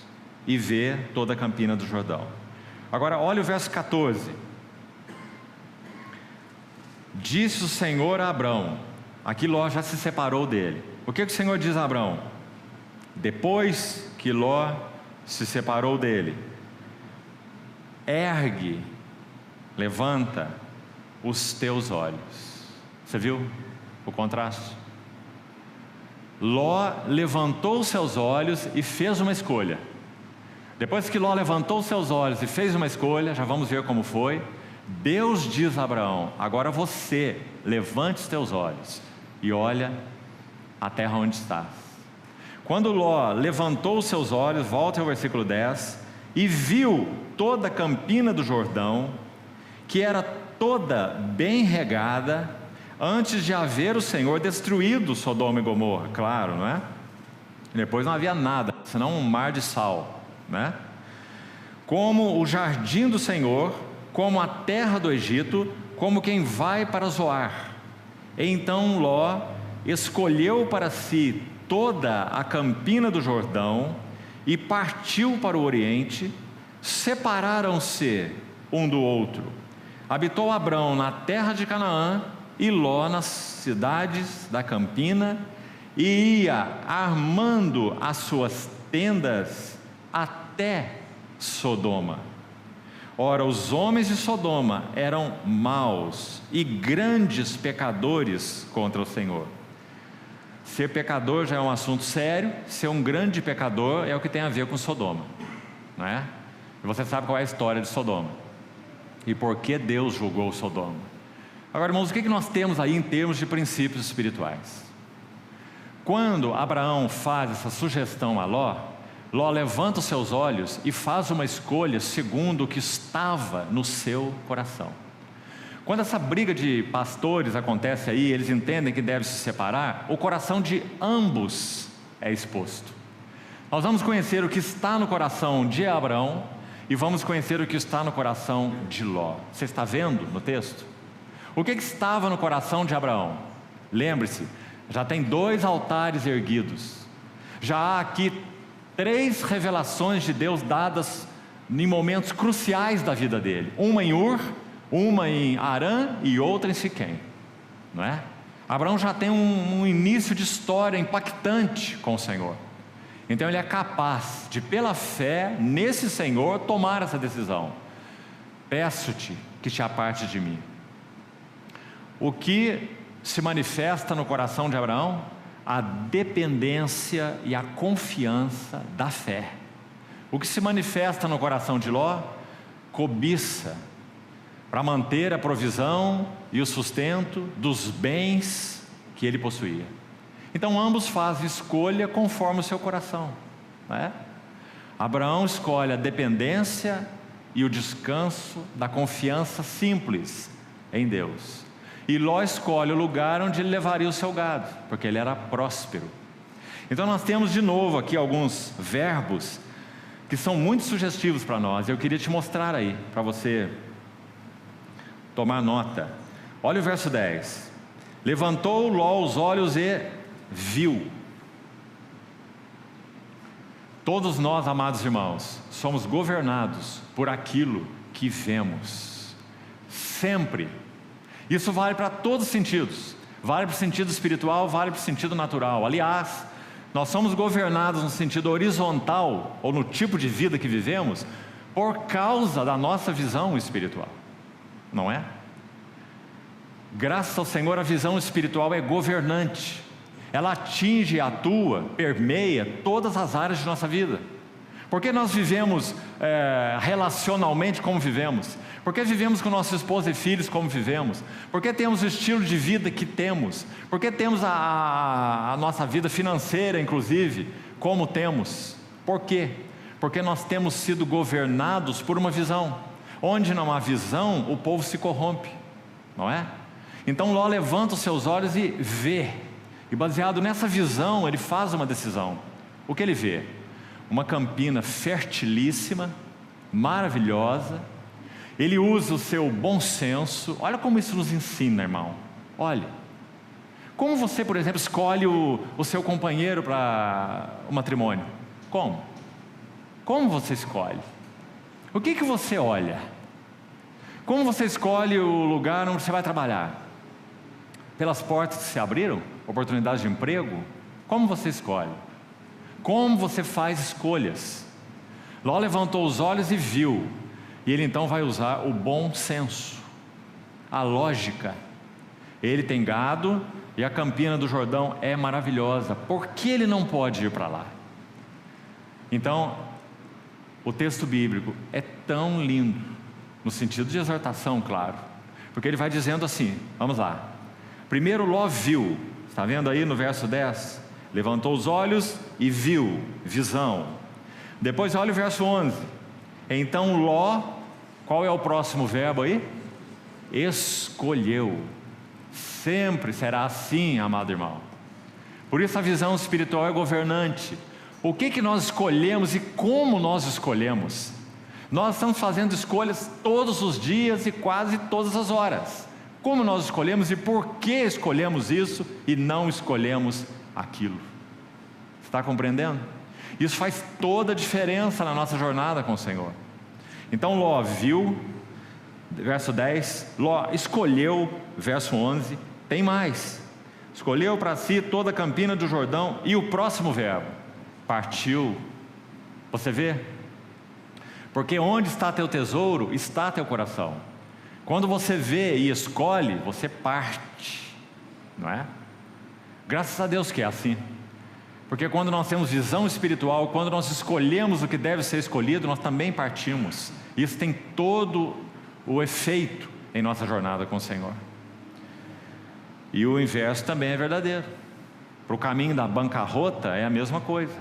e vê toda a campina do Jordão. Agora olha o verso 14. Disse o Senhor a Abrão, aqui Ló já se separou dele. O que o Senhor diz a Abrão? Depois que Ló se separou dele: ergue, levanta os teus olhos. Você viu o contraste? Ló levantou seus olhos e fez uma escolha. Depois que Ló levantou seus olhos e fez uma escolha, já vamos ver como foi. Deus diz a Abraão: agora você levante os teus olhos e olha a terra onde estás. Quando Ló levantou os seus olhos, volta ao versículo 10, e viu toda a campina do Jordão, que era toda bem regada, antes de haver o Senhor destruído Sodoma e Gomorra, claro, não é? Depois não havia nada, senão um mar de sal, né? Como o jardim do Senhor, como a terra do Egito, como quem vai para Zoar. Então Ló escolheu para si toda a campina do Jordão e partiu para o oriente. Separaram-se um do outro. Habitou Abrão na terra de Canaã e Ló nas cidades da campina, e ia armando as suas tendas até Sodoma. Ora, os homens de Sodoma eram maus e grandes pecadores contra o Senhor. Ser pecador já é um assunto sério, ser um grande pecador é o que tem a ver com Sodoma, não é? E você sabe qual é a história de Sodoma e por que Deus julgou Sodoma. Agora, irmãos, o que nós temos aí em termos de princípios espirituais? Quando Abraão faz essa sugestão a Ló, Ló levanta os seus olhos e faz uma escolha segundo o que estava no seu coração. Quando essa briga de pastores acontece aí, eles entendem que devem se separar, o coração de ambos é exposto. Nós vamos conhecer o que está no coração de Abraão e vamos conhecer o que está no coração de Ló. Você está vendo no texto? O que estava no coração de Abraão? Lembre-se, já tem 2 altares erguidos. Já há aqui 3 revelações de Deus dadas em momentos cruciais da vida dele. Uma em Ur, uma em Harã e outra em Siquém, não é? Abraão já tem um início de história impactante com o Senhor. Então ele é capaz de, pela fé nesse Senhor, tomar essa decisão. Peço-te que te aparte de mim. O que se manifesta no coração de Abraão? A dependência e a confiança da fé. O que se manifesta no coração de Ló? Cobiça, para manter a provisão e o sustento dos bens que ele possuía. Então ambos fazem escolha conforme o seu coração, não é? Abraão escolhe a dependência e o descanso da confiança simples em Deus. E Ló escolhe o lugar onde ele levaria o seu gado, porque ele era próspero. Então nós temos de novo aqui alguns verbos que são muito sugestivos para nós. Eu queria te mostrar aí, para você tomar nota. Olha o verso 10. Levantou Ló os olhos e viu. Todos nós, amados irmãos, somos governados por aquilo que vemos. Sempre. Isso vale para todos os sentidos. Vale para o sentido espiritual, vale para o sentido natural. Aliás, nós somos governados no sentido horizontal, ou no tipo de vida que vivemos, por causa da nossa visão espiritual, não é? Graças ao Senhor, a visão espiritual é governante. Ela atinge, atua, permeia todas as áreas de nossa vida. Por que nós vivemos relacionalmente como vivemos? Por que vivemos com nossa esposa e filhos como vivemos? Por que temos o estilo de vida que temos? Por que temos a nossa vida financeira, inclusive, como temos? Por quê? Porque nós temos sido governados por uma visão. Onde não há visão, o povo se corrompe, não é? Então Ló levanta os seus olhos e vê. E baseado nessa visão, ele faz uma decisão. O que ele vê? Uma campina fertilíssima, maravilhosa. Ele usa o seu bom senso. Olha como isso nos ensina, irmão. Olha, como você, por exemplo, escolhe o seu companheiro para o matrimônio? Como? Como você escolhe? O que você olha? Como você escolhe o lugar onde você vai trabalhar? Pelas portas que se abriram? Oportunidades de emprego? Como você escolhe? Como você faz escolhas? Ló levantou os olhos e viu. E ele então vai usar o bom senso, a lógica. Ele tem gado e a campina do Jordão é maravilhosa. Por que ele não pode ir para lá? Então, o texto bíblico é tão lindo, no sentido de exortação, claro. Porque ele vai dizendo assim, vamos lá. Primeiro Ló viu, está vendo aí no verso 10? Levantou os olhos e viu, visão. Depois olha o verso 11. Então Ló, qual é o próximo verbo aí? Escolheu. Sempre será assim, amado irmão. Por isso a visão espiritual é governante. O que nós escolhemos e como nós escolhemos? Nós estamos fazendo escolhas todos os dias e quase todas as horas. Como nós escolhemos e por que escolhemos isso e não escolhemos aquilo? Está compreendendo? Isso faz toda a diferença na nossa jornada com o Senhor. Então Ló viu, verso 10, Ló escolheu, verso 11, tem mais. Escolheu para si toda a campina do Jordão e o próximo verbo, partiu. Você vê? Porque onde está teu tesouro, está teu coração. Quando você vê e escolhe, você parte, não é? Graças a Deus que é assim. Porque quando nós temos visão espiritual, quando nós escolhemos o que deve ser escolhido, nós também partimos. Isso tem todo o efeito em nossa jornada com o Senhor. E o inverso também é verdadeiro. Para o caminho da bancarrota é a mesma coisa.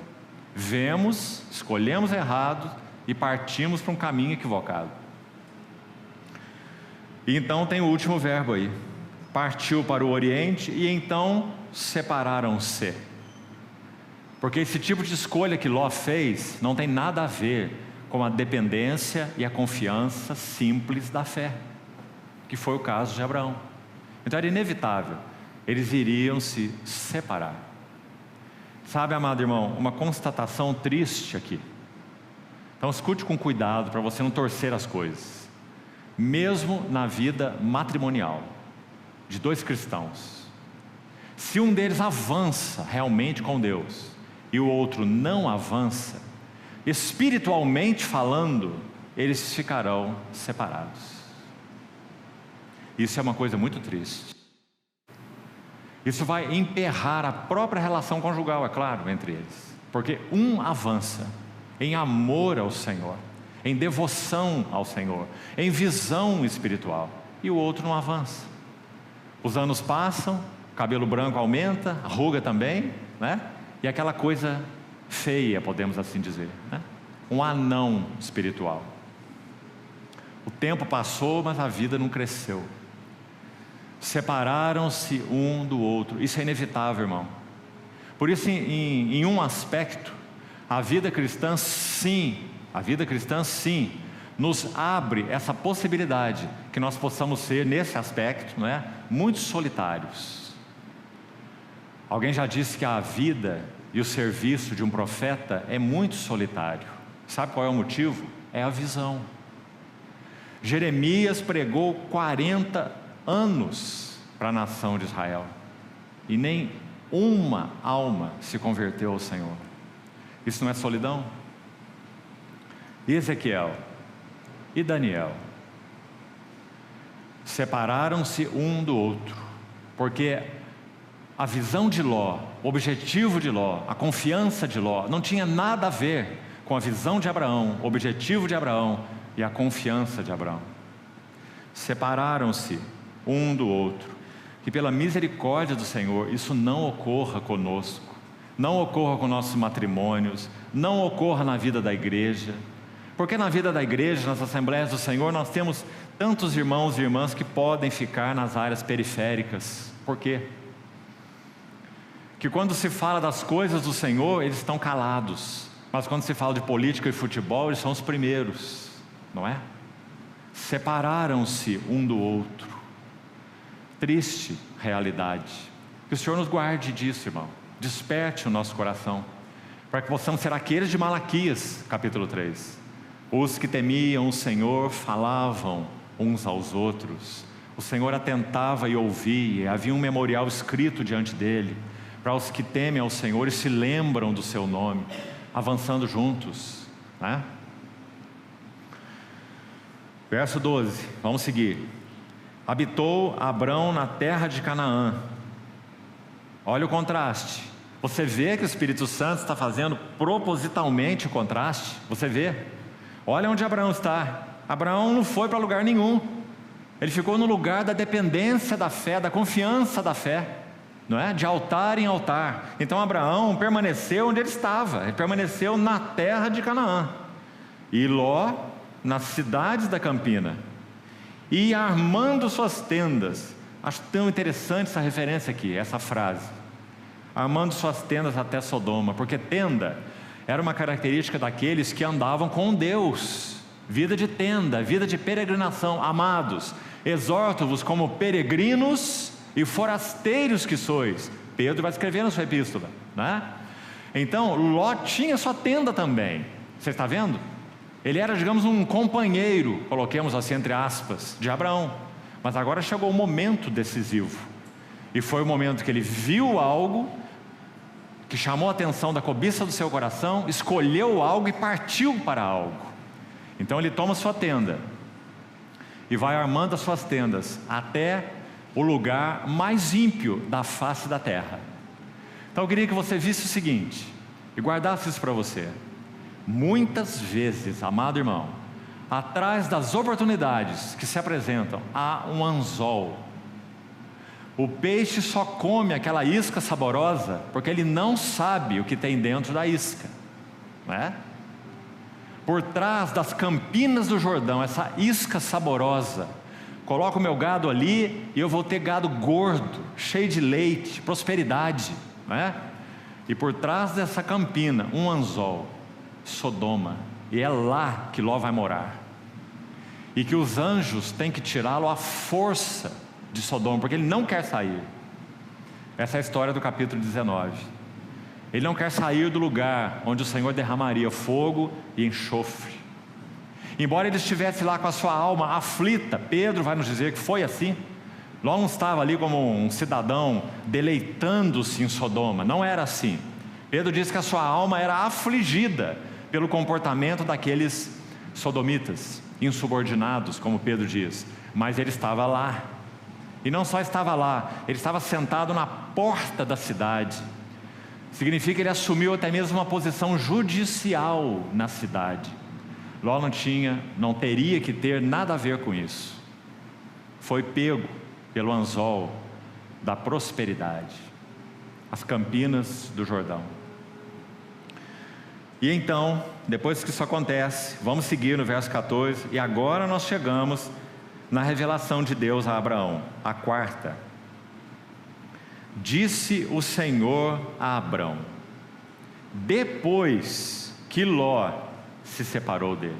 Vemos, escolhemos errado e partimos para um caminho equivocado. E então tem o último verbo aí. Partiu para o Oriente e então separaram-se. Porque esse tipo de escolha que Ló fez não tem nada a ver com a dependência e a confiança simples da fé, que foi o caso de Abraão. Então era inevitável, eles iriam se separar. Sabe, amado irmão, uma constatação triste aqui. Então escute com cuidado para você não torcer as coisas. Mesmo na vida matrimonial de dois cristãos, se um deles avança realmente com Deus e o outro não avança, espiritualmente falando, eles ficarão separados. Isso é uma coisa muito triste. Isso vai emperrar a própria relação conjugal, é claro, entre eles. Porque um avança em amor ao Senhor, em devoção ao Senhor, em visão espiritual, e o outro não avança. Os anos passam, cabelo branco aumenta, ruga também, né? E aquela coisa feia, podemos assim dizer, né? Um anão espiritual. O tempo passou, mas a vida não cresceu. Separaram-se um do outro. Isso é inevitável, irmão. Por isso, em um aspecto, a vida cristã sim, nos abre essa possibilidade que nós possamos ser, nesse aspecto, não é? Muito solitários. Alguém já disse que a vida e o serviço de um profeta é muito solitário. Sabe qual é o motivo? É a visão. Jeremias pregou 40 anos para a nação de Israel e nem uma alma se converteu ao Senhor. Isso não é solidão? E Ezequiel? e Daniel separaram-se um do outro, porque a visão de Ló, o objetivo de Ló, a confiança de Ló, não tinha nada a ver com a visão de Abraão, o objetivo de Abraão e a confiança de Abraão. Separaram-se um do outro. Que pela misericórdia do Senhor isso não ocorra conosco, não ocorra com nossos matrimônios, não ocorra na vida da igreja. Porque na vida da igreja, nas assembleias do Senhor, nós temos tantos irmãos e irmãs que podem ficar nas áreas periféricas. Por quê? Que quando se fala das coisas do Senhor, eles estão calados. Mas quando se fala de política e futebol, eles são os primeiros, não é? Separaram-se um do outro. Triste realidade. Que o Senhor nos guarde disso, irmão. Desperte o nosso coração, para que possamos ser aqueles de Malaquias, capítulo 3. Os que temiam o Senhor falavam uns aos outros. O Senhor atentava e ouvia. Havia um memorial escrito diante dele, para os que temem ao Senhor e se lembram do seu nome, avançando juntos, né? Verso 12, vamos seguir. Habitou Abrão na terra de Canaã. Olha o contraste. Você vê que o Espírito Santo está fazendo propositalmente o contraste. Você vê. Olha onde Abraão está. Abraão não foi para lugar nenhum. Ele ficou no lugar da dependência da fé, da confiança da fé, não é? De altar em altar. Então Abraão permaneceu onde ele estava. Ele permaneceu na terra de Canaã. E Ló nas cidades da campina. E armando suas tendas. Acho tão interessante essa referência aqui, essa frase. Armando suas tendas até Sodoma. Porque tenda era uma característica daqueles que andavam com Deus. Vida de tenda, vida de peregrinação. Amados, exorto-vos como peregrinos e forasteiros que sois. Pedro vai escrever na sua epístola, né? Então Ló tinha sua tenda também. Você está vendo? Ele era, digamos, um companheiro, coloquemos assim entre aspas, de Abraão. Mas agora chegou o momento decisivo. E foi o momento que ele viu algo que chamou a atenção da cobiça do seu coração, escolheu algo e partiu para algo. Então ele toma sua tenda e vai armando as suas tendas até o lugar mais ímpio da face da terra. Então eu queria que você visse o seguinte e guardasse isso para você. Muitas vezes, amado irmão, atrás das oportunidades que se apresentam, há um anzol. O peixe só come aquela isca saborosa porque ele não sabe o que tem dentro da isca, não é? Por trás das campinas do Jordão, essa isca saborosa, coloco o meu gado ali e eu vou ter gado gordo, cheio de leite, prosperidade, não é? E por trás dessa campina, um anzol, Sodoma, e é lá que Ló vai morar. E que os anjos têm que tirá-lo à força de Sodoma, porque ele não quer sair. Essa é a história do capítulo 19. Ele não quer sair do lugar onde o Senhor derramaria fogo e enxofre. Embora ele estivesse lá com a sua alma aflita, Pedro vai nos dizer que foi assim. Ló não estava ali como um cidadão deleitando-se em Sodoma, não era assim. Pedro diz que a sua alma era afligida pelo comportamento daqueles sodomitas, insubordinados, como Pedro diz. Mas ele estava lá. E não só estava lá, ele estava sentado na porta da cidade. Significa que ele assumiu até mesmo uma posição judicial na cidade. Ló não teria que ter nada a ver com isso. Foi pego pelo anzol da prosperidade, as campinas do Jordão. E então, depois que isso acontece, vamos seguir no verso 14, e agora nós chegamos na revelação de Deus a Abraão, a quarta. Disse o Senhor a Abrão, depois que Ló se separou dele.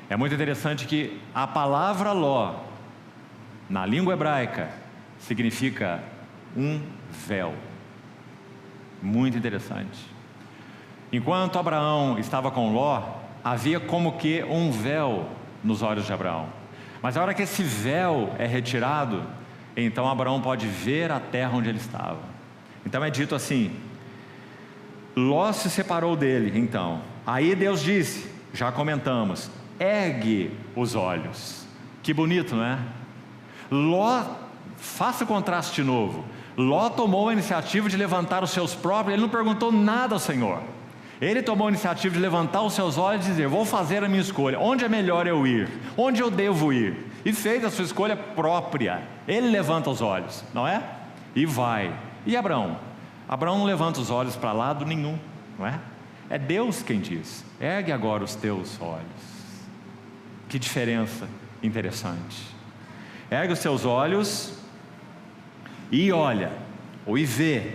É muito interessante que a palavra Ló, na língua hebraica, significa um véu. Muito interessante. Enquanto Abraão estava com Ló, havia como que um véu nos olhos de Abraão. Mas a hora que esse véu é retirado, então Abraão pode ver a terra onde ele estava. Então é dito assim, Ló se separou dele, então. Aí Deus disse, já comentamos, ergue os olhos. Que bonito, não é? Ló, faça o contraste de novo. Ló tomou a iniciativa de levantar os seus próprios, ele não perguntou nada ao Senhor. Ele tomou a iniciativa de levantar os seus olhos e dizer: vou fazer a minha escolha, onde é melhor eu ir, onde eu devo ir, e fez a sua escolha própria. Ele levanta os olhos, não é? E vai. E Abraão? Abraão não levanta os olhos para lado nenhum, não é? É Deus quem diz: ergue agora os teus olhos. Que diferença interessante. Ergue os seus olhos e olha, ou e vê,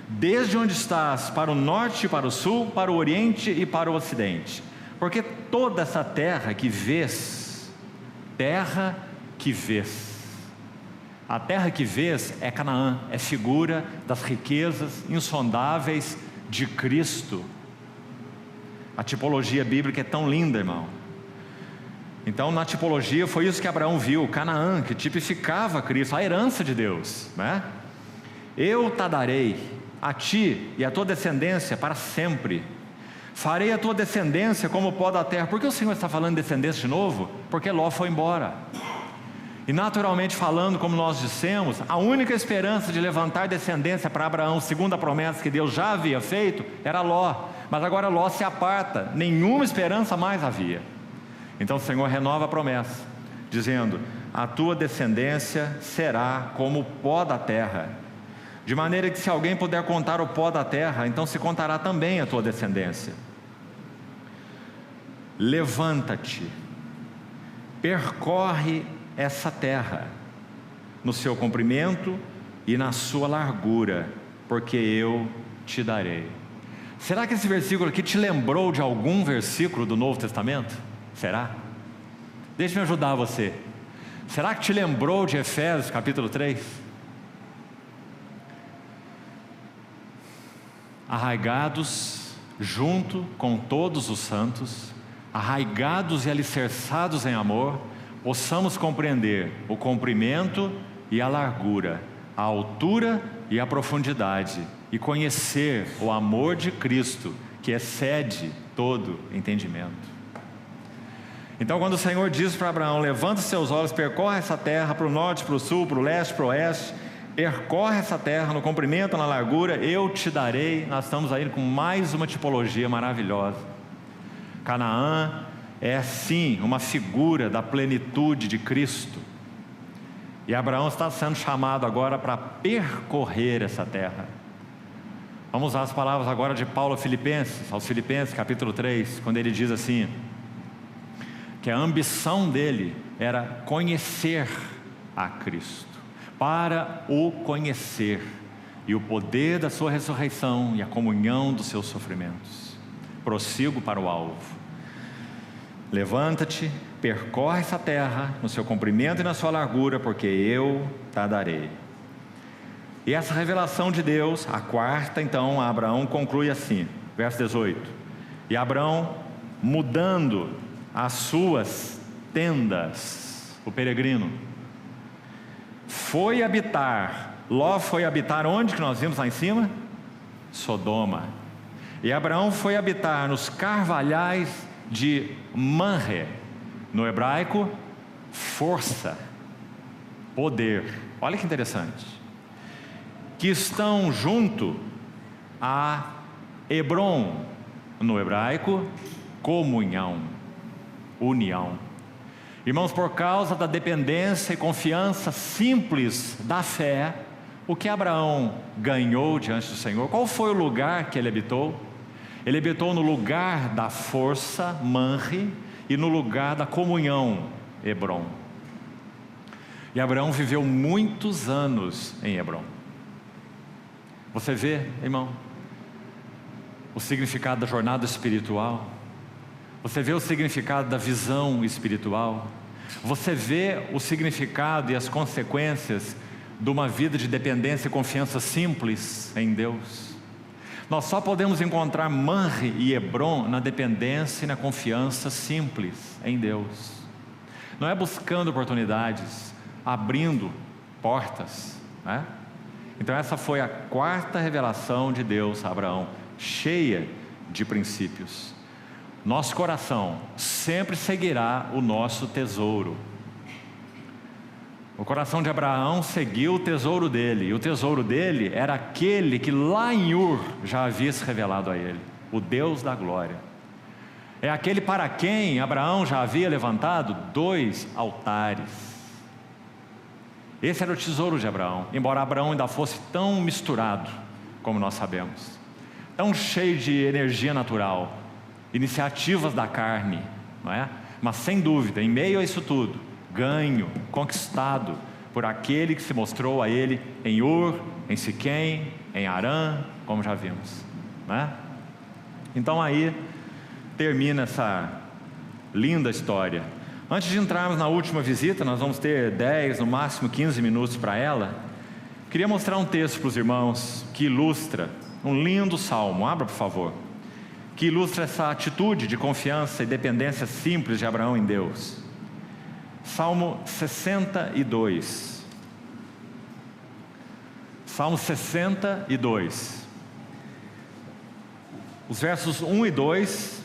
desde onde estás, para o norte e para o sul, para o oriente e para o ocidente. Porque toda essa terra que vês, a terra que vês é Canaã, é figura das riquezas insondáveis de Cristo. A tipologia bíblica é tão linda, irmão. Então, na tipologia, foi isso que Abraão viu, Canaã, que tipificava Cristo, a herança de Deus, né? Eu te darei a ti e a tua descendência para sempre. Farei a tua descendência como o pó da terra. Por que o Senhor está falando de descendência de novo? Porque Ló foi embora. E naturalmente falando, como nós dissemos, a única esperança de levantar descendência para Abraão, segundo a promessa que Deus já havia feito, era Ló. Mas agora Ló se aparta, nenhuma esperança mais havia. Então o Senhor renova a promessa, dizendo: a tua descendência será como o pó da terra. De maneira que se alguém puder contar o pó da terra, então se contará também a tua descendência. Levanta-te, percorre essa terra, no seu comprimento e na sua largura, porque eu te darei. Será que esse versículo aqui te lembrou de algum versículo do Novo Testamento? Será? Deixa-me ajudar você. Será que te lembrou de Efésios capítulo 3? Arraigados junto com todos os santos, arraigados e alicerçados em amor, possamos compreender o comprimento e a largura, a altura e a profundidade, e conhecer o amor de Cristo, que excede todo entendimento. Então, quando o Senhor diz para Abraão: levanta os seus olhos, percorre essa terra, para o norte, para o sul, para o leste, para o oeste, percorre essa terra no comprimento, na largura, eu te darei. Nós estamos aí com mais uma tipologia maravilhosa. Canaã é sim uma figura da plenitude de Cristo, e Abraão está sendo chamado agora para percorrer essa terra. Vamos usar as palavras agora de Paulo aos Filipenses capítulo 3, quando ele diz assim, que a ambição dele era conhecer a Cristo, para o conhecer, e o poder da sua ressurreição e a comunhão dos seus sofrimentos. Prossigo para o alvo. Levanta-te, percorre essa terra no seu comprimento e na sua largura, porque eu te darei. E essa revelação de Deus, a quarta, então, Abraão conclui assim, verso 18: e Abraão, mudando as suas tendas, o peregrino, foi habitar. Ló foi habitar onde que nós vimos lá em cima? Sodoma. E Abraão foi habitar nos carvalhais de Manre, no hebraico, força, poder. Olha que interessante. Que estão junto a Hebron, no hebraico, comunhão, união. Irmãos, por causa da dependência e confiança simples da fé, o que Abraão ganhou diante do Senhor? Qual foi o lugar que ele habitou? Ele habitou no lugar da força, Manre, e no lugar da comunhão, Hebron. E Abraão viveu muitos anos em Hebron. Você vê, irmão, o significado da jornada espiritual. Você vê o significado da visão espiritual. Você vê o significado e as consequências de uma vida de dependência e confiança simples em Deus. Nós só podemos encontrar Manre e Hebron na dependência e na confiança simples em Deus. Não é buscando oportunidades, abrindo portas, né? Então essa foi a quarta revelação de Deus a Abraão, cheia de princípios. nosso coração sempre seguirá o nosso tesouro. O coração de Abraão seguiu o tesouro dele, e o tesouro dele era aquele que lá em Ur já havia se revelado a ele, o Deus da glória. É aquele para quem Abraão já havia levantado 2 altares. Esse era o tesouro de Abraão, embora Abraão ainda fosse tão misturado, como nós sabemos, tão cheio de energia natural, iniciativas da carne, não é? Mas sem dúvida, em meio a isso tudo, ganho, conquistado por aquele que se mostrou a ele em Ur, em Siquém, em Harã, como já vimos, né? Então aí termina essa linda história. Antes de entrarmos na última visita, nós vamos ter 10, no máximo 15 minutos para ela. Queria mostrar um texto para os irmãos que ilustra um lindo salmo. Abra, por favor. Que ilustra essa atitude de confiança e dependência simples de Abraão em Deus. Salmo 62. Salmo 62. Os versos 1 e 2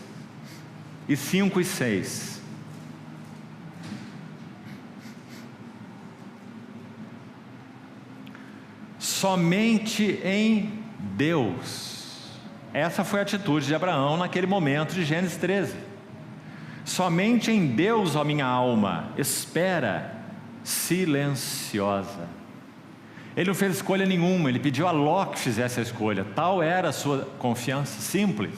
e 5 e 6. Somente em Deus. Essa foi a atitude de Abraão naquele momento de Gênesis 13. Somente em Deus, ó minha alma, espera silenciosa. Ele não fez escolha nenhuma, ele pediu a Ló que fizesse a escolha. Tal era a sua confiança simples.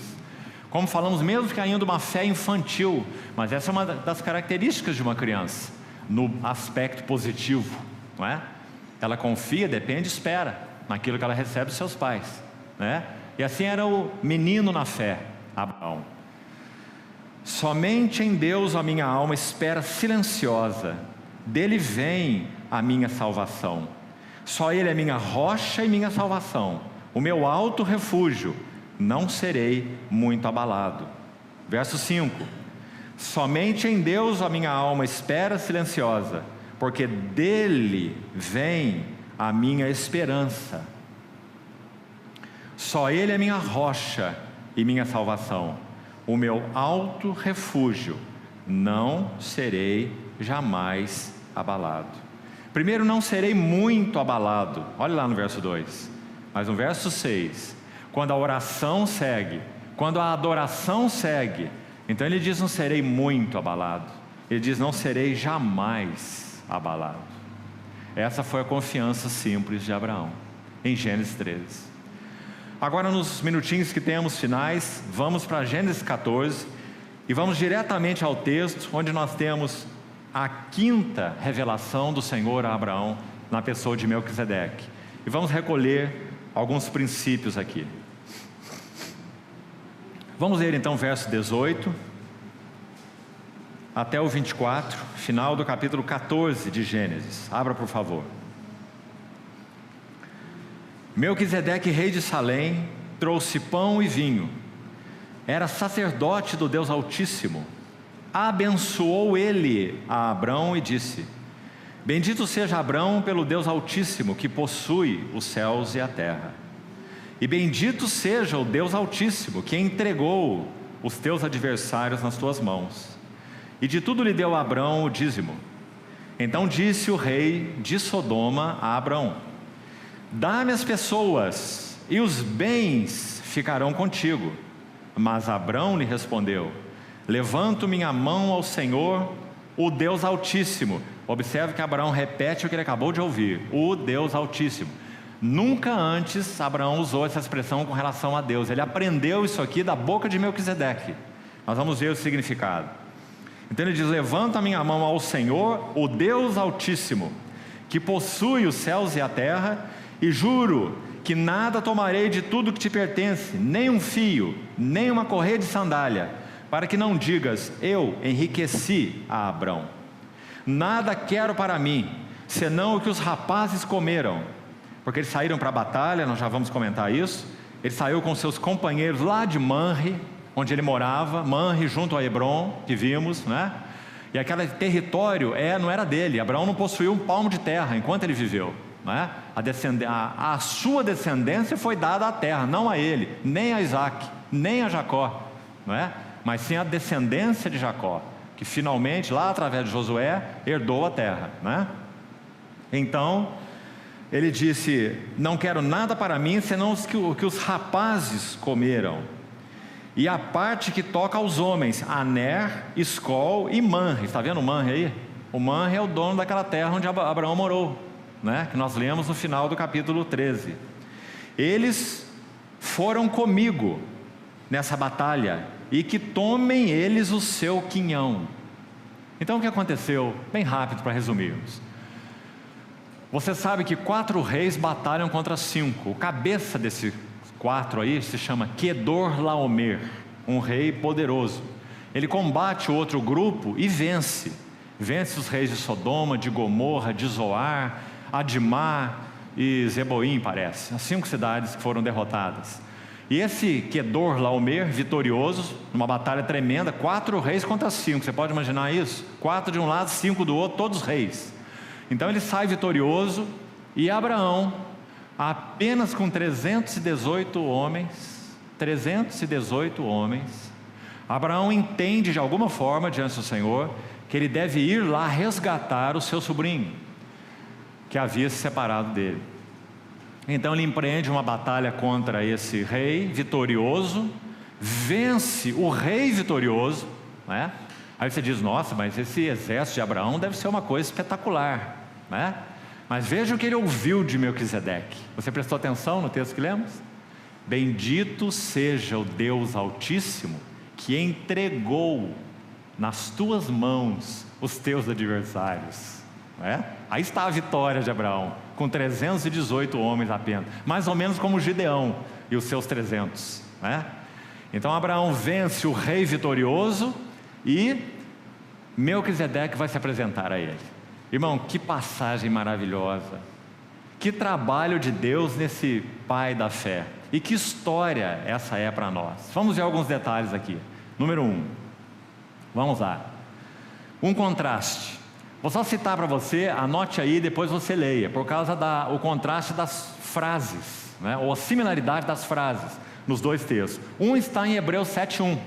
Como falamos, mesmo que ainda uma fé infantil, mas essa é uma das características de uma criança, no aspecto positivo, não é? Ela confia, depende, espera naquilo que ela recebe dos seus pais, né? E assim era o menino na fé, Abraão. Somente em Deus a minha alma espera silenciosa, dele vem a minha salvação. Só ele é minha rocha e minha salvação, o meu alto refúgio, não serei muito abalado. Verso 5: somente em Deus a minha alma espera silenciosa, porque dele vem a minha esperança. Só ele é minha rocha e minha salvação, o meu alto refúgio, não serei jamais abalado. Primeiro, não serei muito abalado. Olha lá no verso 2. Mas no verso 6, quando a oração segue, quando a adoração segue, então ele diz: não serei muito abalado. Ele diz: não serei jamais abalado. Essa foi a confiança simples de Abraão, em Gênesis 13. Agora, nos minutinhos que temos finais, vamos para Gênesis 14 e vamos diretamente ao texto onde nós temos a 5ª revelação do Senhor a Abraão na pessoa de Melquisedeque. E vamos recolher alguns princípios aqui. Vamos ler então o verso 18 até o 24, final do capítulo 14 de Gênesis. Abra, por favor. Melquisedeque, rei de Salém, trouxe pão e vinho. Era sacerdote do Deus Altíssimo. Abençoou ele a Abrão e disse: bendito seja Abrão pelo Deus Altíssimo, que possui os céus e a terra. E bendito seja o Deus Altíssimo, que entregou os teus adversários nas tuas mãos. E de tudo lhe deu a Abrão o dízimo. Então disse o rei de Sodoma a Abrão: dá-me as pessoas, e os bens ficarão contigo. Mas Abrão lhe respondeu: levanto minha mão ao Senhor, o Deus Altíssimo. Observe que Abraão repete o que ele acabou de ouvir: o Deus Altíssimo. Nunca antes Abraão usou essa expressão com relação a Deus. Ele aprendeu isso aqui da boca de Melquisedeque. Nós vamos ver o significado. Então ele diz: levanto a minha mão ao Senhor, o Deus Altíssimo, que possui os céus e a terra, e juro que nada tomarei de tudo que te pertence, nem um fio, nem uma correia de sandália, para que não digas: eu enriqueci a Abrão. Nada quero para mim, senão o que os rapazes comeram. Porque eles saíram para a batalha, nós já vamos comentar isso. Ele saiu com seus companheiros lá de Manre, onde ele morava, Manre junto a Hebron, que vimos, né? E aquele território não era dele. Abraão não possuía um palmo de terra enquanto ele viveu, né? A sua descendência foi dada à terra, não a ele, nem a Isaac, nem a Jacó, não é? mas sim a descendência de Jacó, que finalmente, lá através de Josué, herdou a terra, né? Então, ele disse: não quero nada para mim, senão o que os rapazes comeram, e a parte que toca aos homens, Aner, Escol e Manre. Está vendo o Manre aí? O Manre é o dono daquela terra onde Abraão morou, né? Que nós lemos no final do capítulo 13. Eles foram comigo nessa batalha, e que tomem eles o seu quinhão. Então o que aconteceu? Bem rápido para resumirmos. Você sabe que 4 reis batalham contra 5. O cabeça desses 4 aí se chama Quedorlaomer, um rei poderoso. Ele combate o outro grupo e vence. Vence os reis de Sodoma, de Gomorra, de Zoar, Adimá e Zeboim, parece. As 5 cidades que foram derrotadas. E esse Quedorlaomer, vitorioso, numa batalha tremenda, 4 reis contra 5. Você pode imaginar isso? 4 de um lado, 5 do outro, todos reis. Então ele sai vitorioso, e Abraão, apenas com 318 homens, Abraão entende de alguma forma diante do Senhor que ele deve ir lá resgatar o seu sobrinho, que havia se separado dele. Então ele empreende uma batalha contra esse rei vitorioso, vence o rei vitorioso, né? Aí você diz: nossa, mas esse exército de Abraão deve ser uma coisa espetacular, né? Mas veja o que ele ouviu de Melquisedeque. Você prestou atenção no texto que lemos? Bendito seja o Deus Altíssimo, que entregou nas tuas mãos os teus adversários, né? Aí está a vitória de Abraão, com 318 homens apenas, mais ou menos como Gideão e os seus 300, né? Então Abraão vence o rei vitorioso, e Melquisedeque vai se apresentar a ele. Irmão, que passagem maravilhosa, que trabalho de Deus nesse pai da fé, e que história essa é para nós. Vamos ver alguns detalhes aqui. Número 1, vamos lá, um contraste. Vou só citar para você, anote aí, depois você leia, por causa do contraste das frases, né? Ou a similaridade das frases nos 2 textos. Um está em Hebreus 7:1.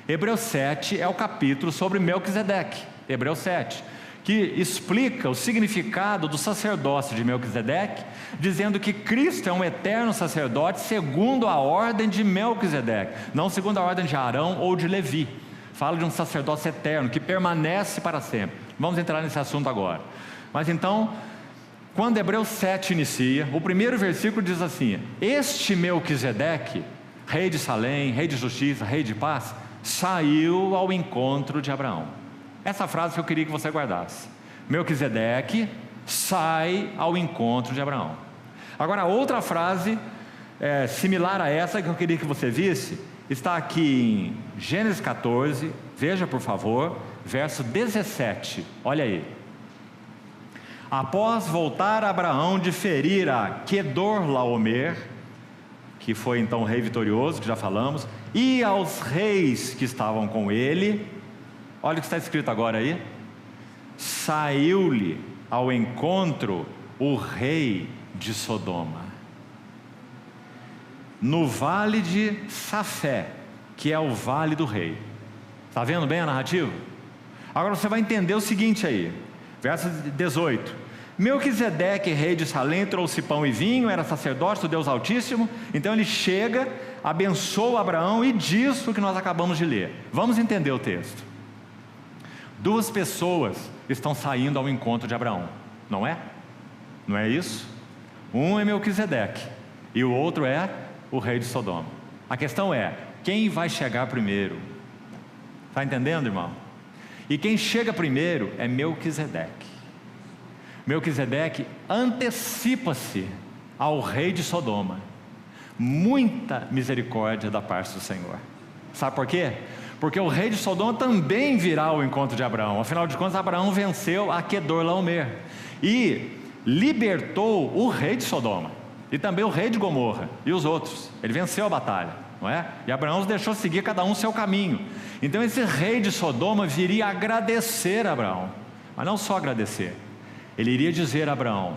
Hebreus 7 é o capítulo sobre Melquisedeque, Hebreus 7, que explica o significado do sacerdócio de Melquisedeque, dizendo que Cristo é um eterno sacerdote segundo a ordem de Melquisedeque, não segundo a ordem de Arão ou de Levi. Fala de um sacerdócio eterno, que permanece para sempre. Vamos entrar nesse assunto agora. Mas então, quando Hebreus 7 inicia, o primeiro versículo diz assim: este Melquisedeque, rei de Salém, rei de justiça, rei de paz, saiu ao encontro de Abraão. Essa frase que eu queria que você guardasse. Melquisedeque sai ao encontro de Abraão. Agora, outra frase similar a essa que eu queria que você visse, está aqui em Gênesis 14, veja por favor, verso 17, olha aí. Após voltar Abraão de ferir a Quedorlaomer, que foi então o rei vitorioso, que já falamos, e aos reis que estavam com ele, olha o que está escrito agora aí: saiu-lhe ao encontro o rei de Sodoma, no vale de Safé, que é o vale do rei. Está vendo bem a narrativa? Agora você vai entender o seguinte aí, verso 18: Melquisedeque, rei de Salém, trouxe pão e vinho, era sacerdote do Deus Altíssimo. Então ele chega, abençoa Abraão e diz o que nós acabamos de ler. Vamos entender o texto. 2 pessoas estão saindo ao encontro de Abraão, não é? Não é isso? Um é Melquisedeque e o outro é o rei de Sodoma. A questão é, quem vai chegar primeiro? Está entendendo, irmão? E quem chega primeiro é Melquisedeque. Melquisedeque antecipa-se ao rei de Sodoma. Muita misericórdia da parte do Senhor. Sabe por quê? Porque o rei de Sodoma também virá ao encontro de Abraão. Afinal de contas, Abraão venceu a Quedorlaomer e libertou o rei de Sodoma e também o rei de Gomorra e os outros. Ele venceu a batalha, não é? E Abraão os deixou seguir cada um seu caminho. Então esse rei de Sodoma viria agradecer a Abraão, mas não só agradecer. Ele iria dizer a Abraão: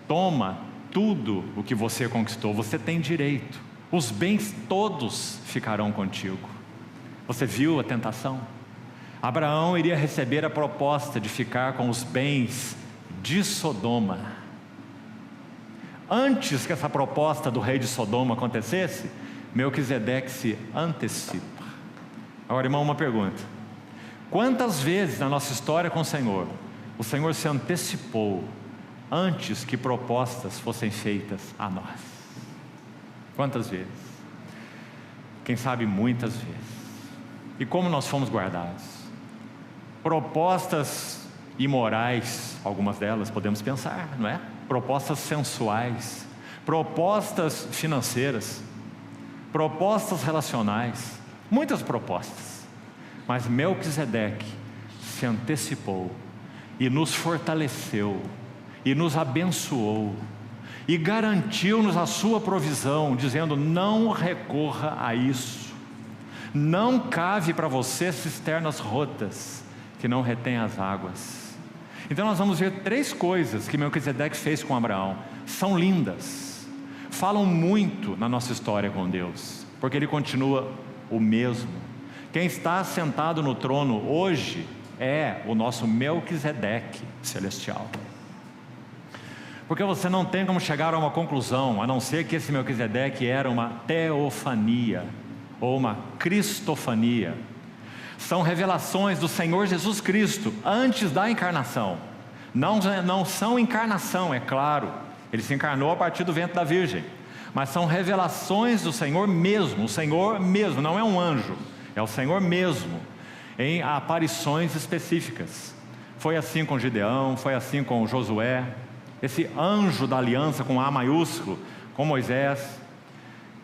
toma tudo o que você conquistou, você tem direito, os bens todos ficarão contigo. Você viu a tentação? Abraão iria receber a proposta de ficar com os bens de Sodoma. Antes que essa proposta do rei de Sodoma acontecesse, Melquisedeque se antecipa. Agora, irmão, uma pergunta: quantas vezes na nossa história com o Senhor se antecipou antes que propostas fossem feitas a nós? Quantas vezes? Quem sabe muitas vezes. E como nós fomos guardados? Propostas imorais, algumas delas podemos pensar, não é? Propostas sensuais, propostas financeiras, propostas relacionais, muitas propostas. Mas Melquisedeque se antecipou e nos fortaleceu e nos abençoou e garantiu-nos a sua provisão, dizendo: não recorra a isso, não cave para você cisternas rotas que não retêm as águas. Então nós vamos ver 3 coisas que Melquisedeque fez com Abraão. São lindas, falam muito na nossa história com Deus, porque ele continua o mesmo. Quem está sentado no trono hoje é o nosso Melquisedeque celestial. Porque você não tem como chegar a uma conclusão, a não ser que esse Melquisedeque era uma teofania, ou uma cristofania. São revelações do Senhor Jesus Cristo, antes da encarnação. Não são encarnação, é claro, ele se encarnou a partir do ventre da Virgem, mas são revelações do Senhor mesmo. O Senhor mesmo, não é um anjo, é o Senhor mesmo, em aparições específicas. Foi assim com Gideão, foi assim com Josué. Esse anjo da aliança com A maiúsculo, com Moisés,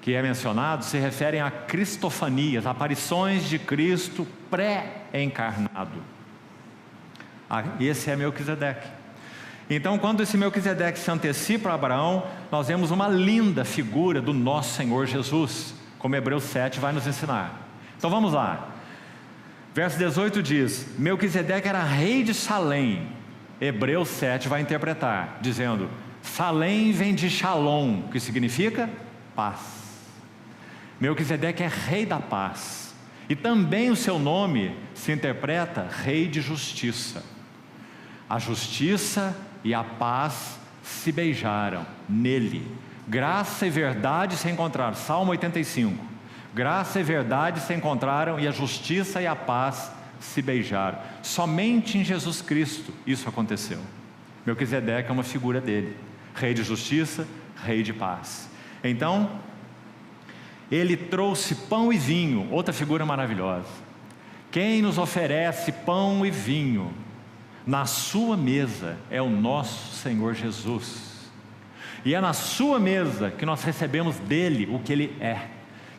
que é mencionado, se referem a cristofanias, aparições de Cristo pré-encarnado. Esse é Melquisedeque. Então, quando esse Melquisedeque se antecipa a Abraão, nós vemos uma linda figura do nosso Senhor Jesus, como Hebreus 7 vai nos ensinar. Então vamos lá. Verso 18 diz: Melquisedeque era rei de Salém. Hebreus 7 vai interpretar, dizendo: Salém vem de Shalom, que significa paz. Melquisedeque é rei da paz, e também o seu nome se interpreta rei de justiça. A justiça e a paz se beijaram nele, graça e verdade se encontraram. Salmo 85, graça e verdade se encontraram, e a justiça e a paz se beijaram. Somente em Jesus Cristo isso aconteceu. Melquisedeque é uma figura dele, rei de justiça, rei de paz. Então, ele trouxe pão e vinho, outra figura maravilhosa. Quem nos oferece pão e vinho na sua mesa é o nosso Senhor Jesus. E é na sua mesa que nós recebemos dele o que ele é,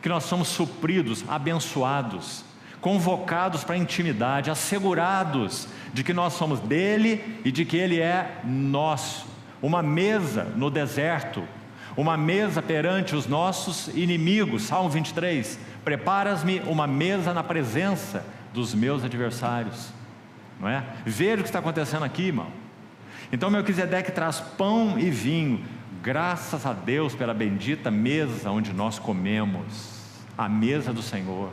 que nós somos supridos, abençoados, convocados para a intimidade, assegurados de que nós somos dele e de que ele é nosso. Uma mesa no deserto, uma mesa perante os nossos inimigos. Salmo 23, preparas-me uma mesa na presença dos meus adversários. Não é? Veja o que está acontecendo aqui, irmão. Então Melquisedeque traz pão e vinho, graças a Deus pela bendita mesa onde nós comemos, a mesa do Senhor.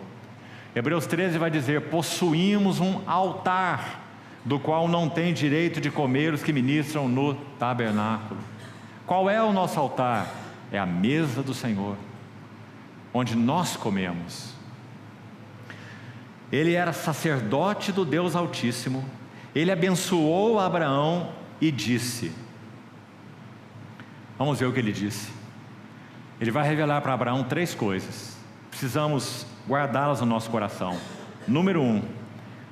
Hebreus 13 vai dizer: possuímos um altar, do qual não tem direito de comer os que ministram no tabernáculo. Qual é o nosso altar? É a mesa do Senhor, onde nós comemos. Ele era sacerdote do Deus Altíssimo. Ele abençoou Abraão e disse, vamos ver o que ele disse. Ele vai revelar para Abraão 3 coisas, precisamos guardá-las no nosso coração. Número 1,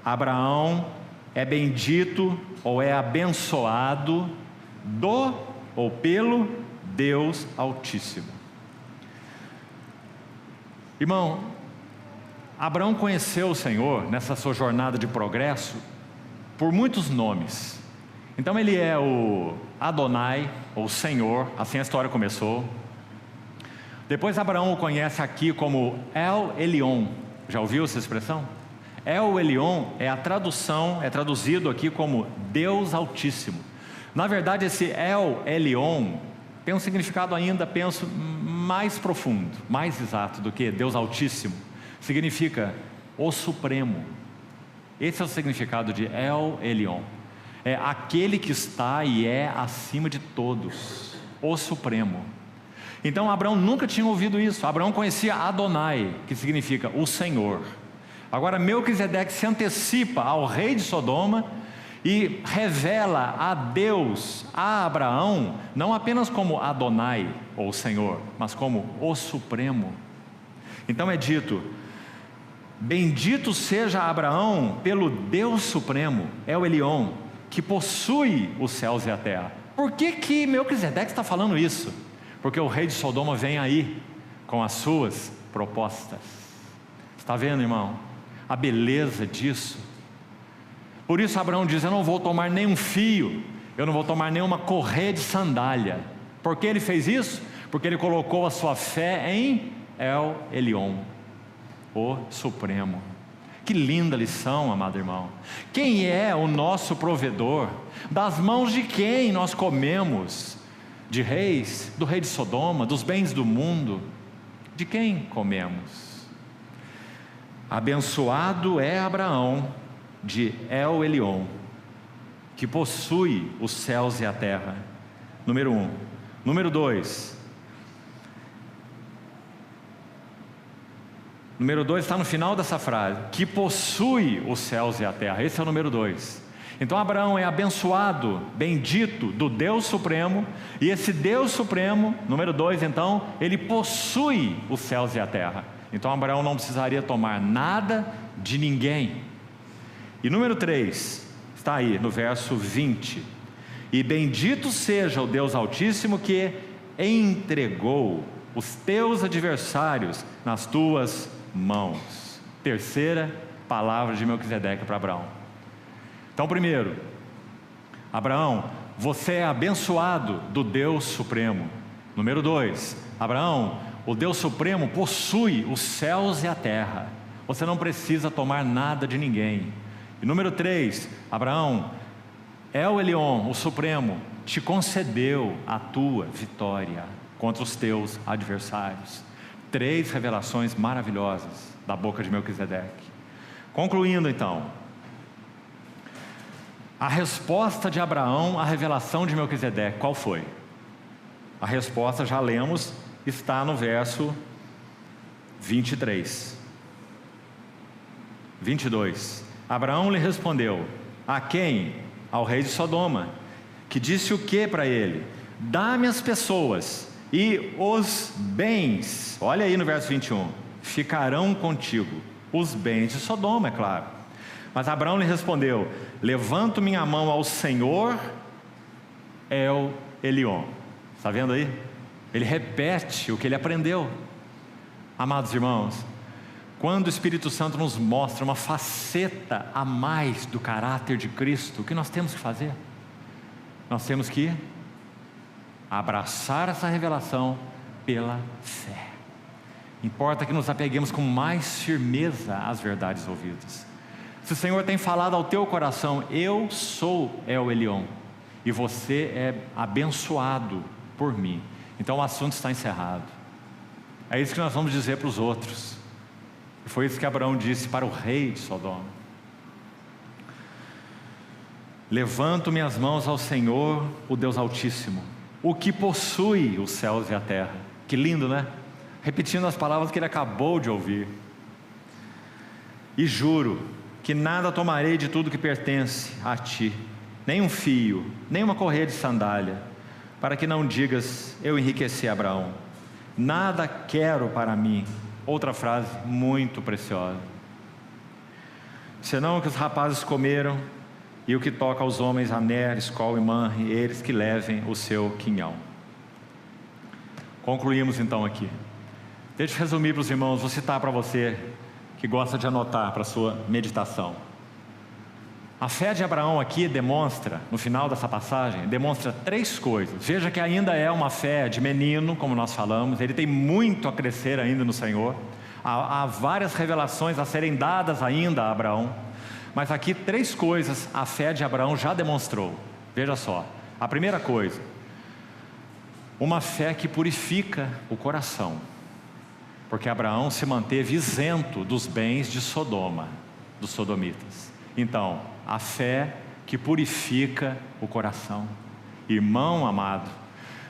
Abraão é bendito ou é abençoado do ou pelo Deus Altíssimo. Irmão, Abraão conheceu o Senhor nessa sua jornada de progresso por muitos nomes. Então ele é o Adonai, ou Senhor, assim a história começou. Depois Abraão o conhece aqui como El Elyon. Já ouviu essa expressão? El Elyon é a tradução, é traduzido aqui como Deus Altíssimo. Na verdade, esse El Elyon tem um significado ainda, penso, mais profundo, mais exato do que Deus Altíssimo. Significa o Supremo. Esse é o significado de El Elyon. É aquele que está e é acima de todos, o Supremo. Então Abraão nunca tinha ouvido isso. Abraão conhecia Adonai, que significa o Senhor. Agora Melquisedeque se antecipa ao rei de Sodoma e revela a Deus, a Abraão, não apenas como Adonai, ou Senhor, mas como o Supremo. Então é dito: bendito seja Abraão pelo Deus Supremo, El Elyon, que possui os céus e a terra. Por que Melquisedeque está falando isso? Porque o rei de Sodoma vem aí com as suas propostas. Está vendo, irmão, a beleza disso? Por isso Abraão diz: eu não vou tomar nenhum fio, eu não vou tomar nenhuma correia de sandália. Por que ele fez isso? Porque ele colocou a sua fé em El Elyon, o Supremo. Que linda lição, amado irmão. Quem é o nosso provedor? Das mãos de quem nós comemos? De reis? Do rei de Sodoma? Dos bens do mundo? De quem comemos? Abençoado é Abraão de El Elyon, que possui os céus e a terra. Número 1. Número 2. Número 2 está no final dessa frase: que possui os céus e a terra. Esse é o número 2. Então Abraão é abençoado, bendito do Deus Supremo. E esse Deus Supremo, número 2, então, ele possui os céus e a terra. Então Abraão não precisaria tomar nada de ninguém. E número 3, está aí no verso 20: e bendito seja o Deus Altíssimo, que entregou os teus adversários nas tuas mãos. Terceira palavra de Melquisedeque para Abraão. Então, primeiro, Abraão, você é abençoado do Deus Supremo. Número 2, Abraão, o Deus Supremo possui os céus e a terra. Você não precisa tomar nada de ninguém. E número 3, Abraão, El Elyon, o Supremo, te concedeu a tua vitória contra os teus adversários. 3 revelações maravilhosas da boca de Melquisedeque. Concluindo então, a resposta de Abraão à revelação de Melquisedeque, qual foi? A resposta, já lemos, está no verso 23. 22. Abraão lhe respondeu: a quem? Ao rei de Sodoma, que disse o que para ele? Dá-me as pessoas e os bens, olha aí no verso 21, ficarão contigo. Os bens de Sodoma, é claro. Mas Abraão lhe respondeu: levanto minha mão ao Senhor El Elyon. Está vendo aí? Ele repete o que ele aprendeu. Amados irmãos, quando o Espírito Santo nos mostra uma faceta a mais do caráter de Cristo, o que nós temos que fazer? Nós temos que abraçar essa revelação pela fé. Importa que nos apeguemos com mais firmeza às verdades ouvidas. Se o Senhor tem falado ao teu coração: eu sou El Elyon, e você é abençoado por mim, então o assunto está encerrado. É isso que nós vamos dizer para os outros. E foi isso que Abraão disse para o rei de Sodoma: levanto minhas mãos ao Senhor, o Deus Altíssimo, o que possui os céus e a terra. Que lindo, né? Repetindo as palavras que ele acabou de ouvir. E juro que nada tomarei de tudo que pertence a ti, nem um fio, nem uma correia de sandália, para que não digas: eu enriqueci Abraão. Nada quero para mim. Outra frase muito preciosa: senão o que os rapazes comeram, e o que toca aos homens Aner, Escol e Manre, eles que levem o seu quinhão. Concluímos então aqui. Deixa eu resumir para os irmãos, vou citar para você que gosta de anotar para a sua meditação. A fé de Abraão aqui demonstra, no final dessa passagem, demonstra 3 coisas. Veja que ainda é uma fé de menino, como nós falamos, ele tem muito a crescer ainda no Senhor. Há várias revelações a serem dadas ainda a Abraão. Mas aqui 3 coisas a fé de Abraão já demonstrou. Veja só, a primeira coisa: uma fé que purifica o coração. Porque Abraão se manteve isento dos bens de Sodoma, dos sodomitas. Então, a fé que purifica o coração. Irmão amado,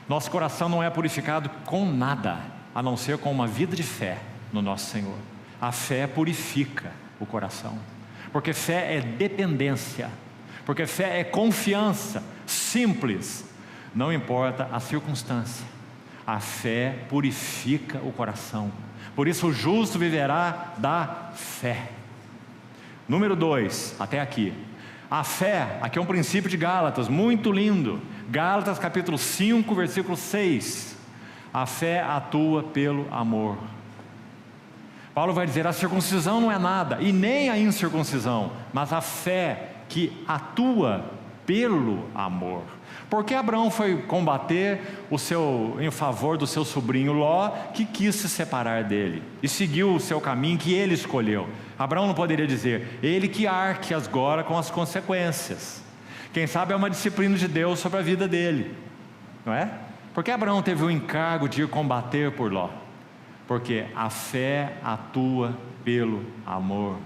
nosso coração não é purificado com nada, a não ser com uma vida de fé no nosso Senhor. A fé purifica o coração, porque fé é dependência, porque fé é confiança, simples, não importa a circunstância. A fé purifica o coração, por isso o justo viverá da fé. Número 2, até aqui. A fé, aqui é um princípio de Gálatas, muito lindo. Gálatas capítulo 5, versículo 6. A fé atua pelo amor. Paulo vai dizer, a circuncisão não é nada, e nem a incircuncisão, mas a fé que atua pelo amor. Porque Abraão foi combater em favor do seu sobrinho Ló, que quis se separar dele, e seguiu o seu caminho que ele escolheu. Abraão não poderia dizer, ele que arque agora com as consequências. Quem sabe é uma disciplina de Deus sobre a vida dele, não é? Porque Abraão teve o encargo de ir combater por Ló? Porque a fé atua pelo amor.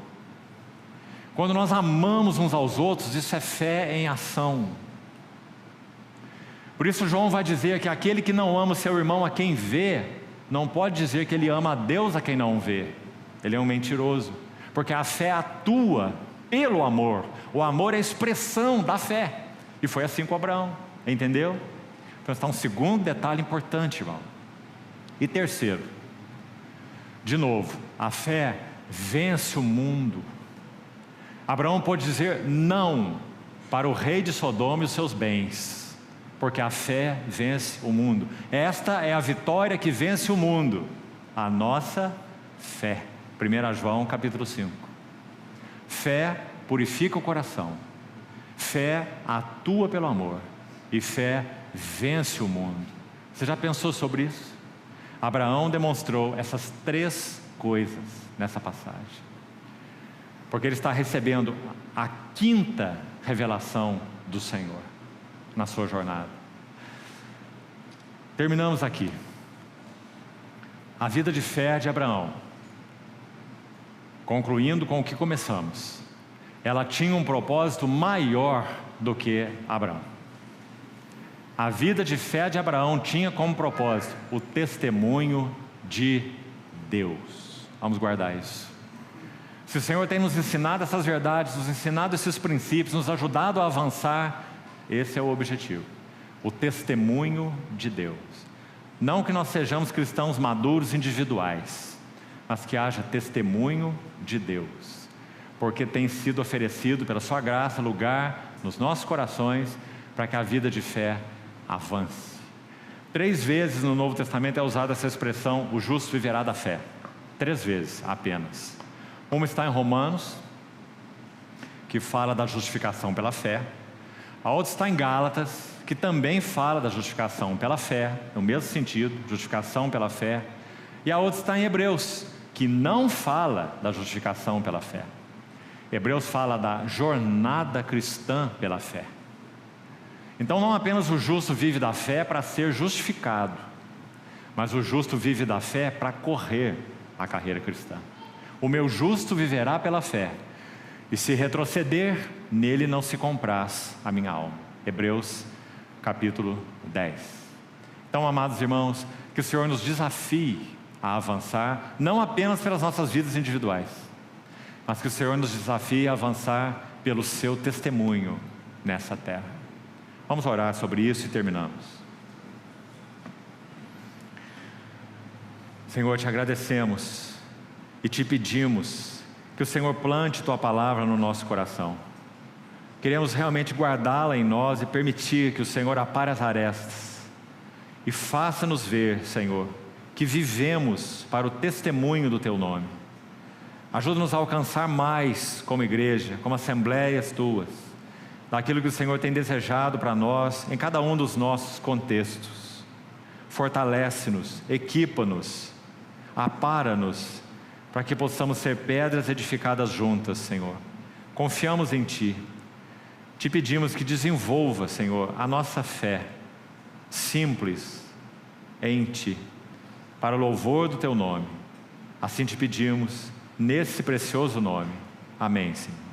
Quando nós amamos uns aos outros, isso é fé em ação. Por isso João vai dizer que aquele que não ama o seu irmão a quem vê, não pode dizer que ele ama a Deus a quem não vê. Ele é um mentiroso, porque a fé atua pelo amor. O amor é a expressão da fé, e foi assim com Abraão, entendeu? Então está um segundo detalhe importante, irmão. E terceiro, de novo, a fé vence o mundo. Abraão pôde dizer não para o rei de Sodoma e os seus bens, porque a fé vence o mundo. Esta é a vitória que vence o mundo, a nossa fé. 1 João capítulo 5. Fé purifica o coração, fé atua pelo amor, e fé vence o mundo. Você já pensou sobre isso? Abraão demonstrou essas 3 coisas nessa passagem, porque ele está recebendo a 5ª revelação do Senhor na sua jornada. Terminamos aqui. A vida de fé de Abraão, concluindo com o que começamos, ela tinha um propósito maior do que Abraão. A vida de fé de Abraão tinha como propósito o testemunho de Deus. Vamos guardar isso. Se o Senhor tem nos ensinado essas verdades, nos ensinado esses princípios, nos ajudado a avançar, esse é o objetivo, o testemunho de Deus. Não que nós sejamos cristãos maduros individuais, mas que haja testemunho de Deus, porque tem sido oferecido pela sua graça lugar nos nossos corações para que a vida de fé avance. 3 vezes no Novo Testamento é usada essa expressão, o justo viverá da fé. 3 vezes apenas. Uma está em Romanos, que fala da justificação pela fé. A outra está em Gálatas, que também fala da justificação pela fé, no mesmo sentido, justificação pela fé. E a outra está em Hebreus, que não fala da justificação pela fé. Hebreus fala da jornada cristã pela fé. Então não apenas o justo vive da fé para ser justificado, mas o justo vive da fé para correr a carreira cristã. O meu justo viverá pela fé, e se retroceder, nele não se compraz a minha alma. Hebreus capítulo 10. Então, amados irmãos, que o Senhor nos desafie a avançar, não apenas pelas nossas vidas individuais, mas que o Senhor nos desafie a avançar pelo seu testemunho nessa terra. Vamos orar sobre isso e terminamos. Senhor, te agradecemos e te pedimos que o Senhor plante tua palavra no nosso coração. Queremos realmente guardá-la em nós e permitir que o Senhor apare as arestas e faça-nos ver, Senhor, que vivemos para o testemunho do teu nome. Ajuda-nos a alcançar mais como igreja, como assembleias tuas, daquilo que o Senhor tem desejado para nós em cada um dos nossos contextos. Fortalece-nos, equipa-nos, apara-nos, para que possamos ser pedras edificadas juntas, Senhor. Confiamos em Ti. Te pedimos que desenvolva, Senhor, a nossa fé simples em Ti, para o louvor do Teu nome. Assim te pedimos, nesse precioso nome. Amém, Senhor.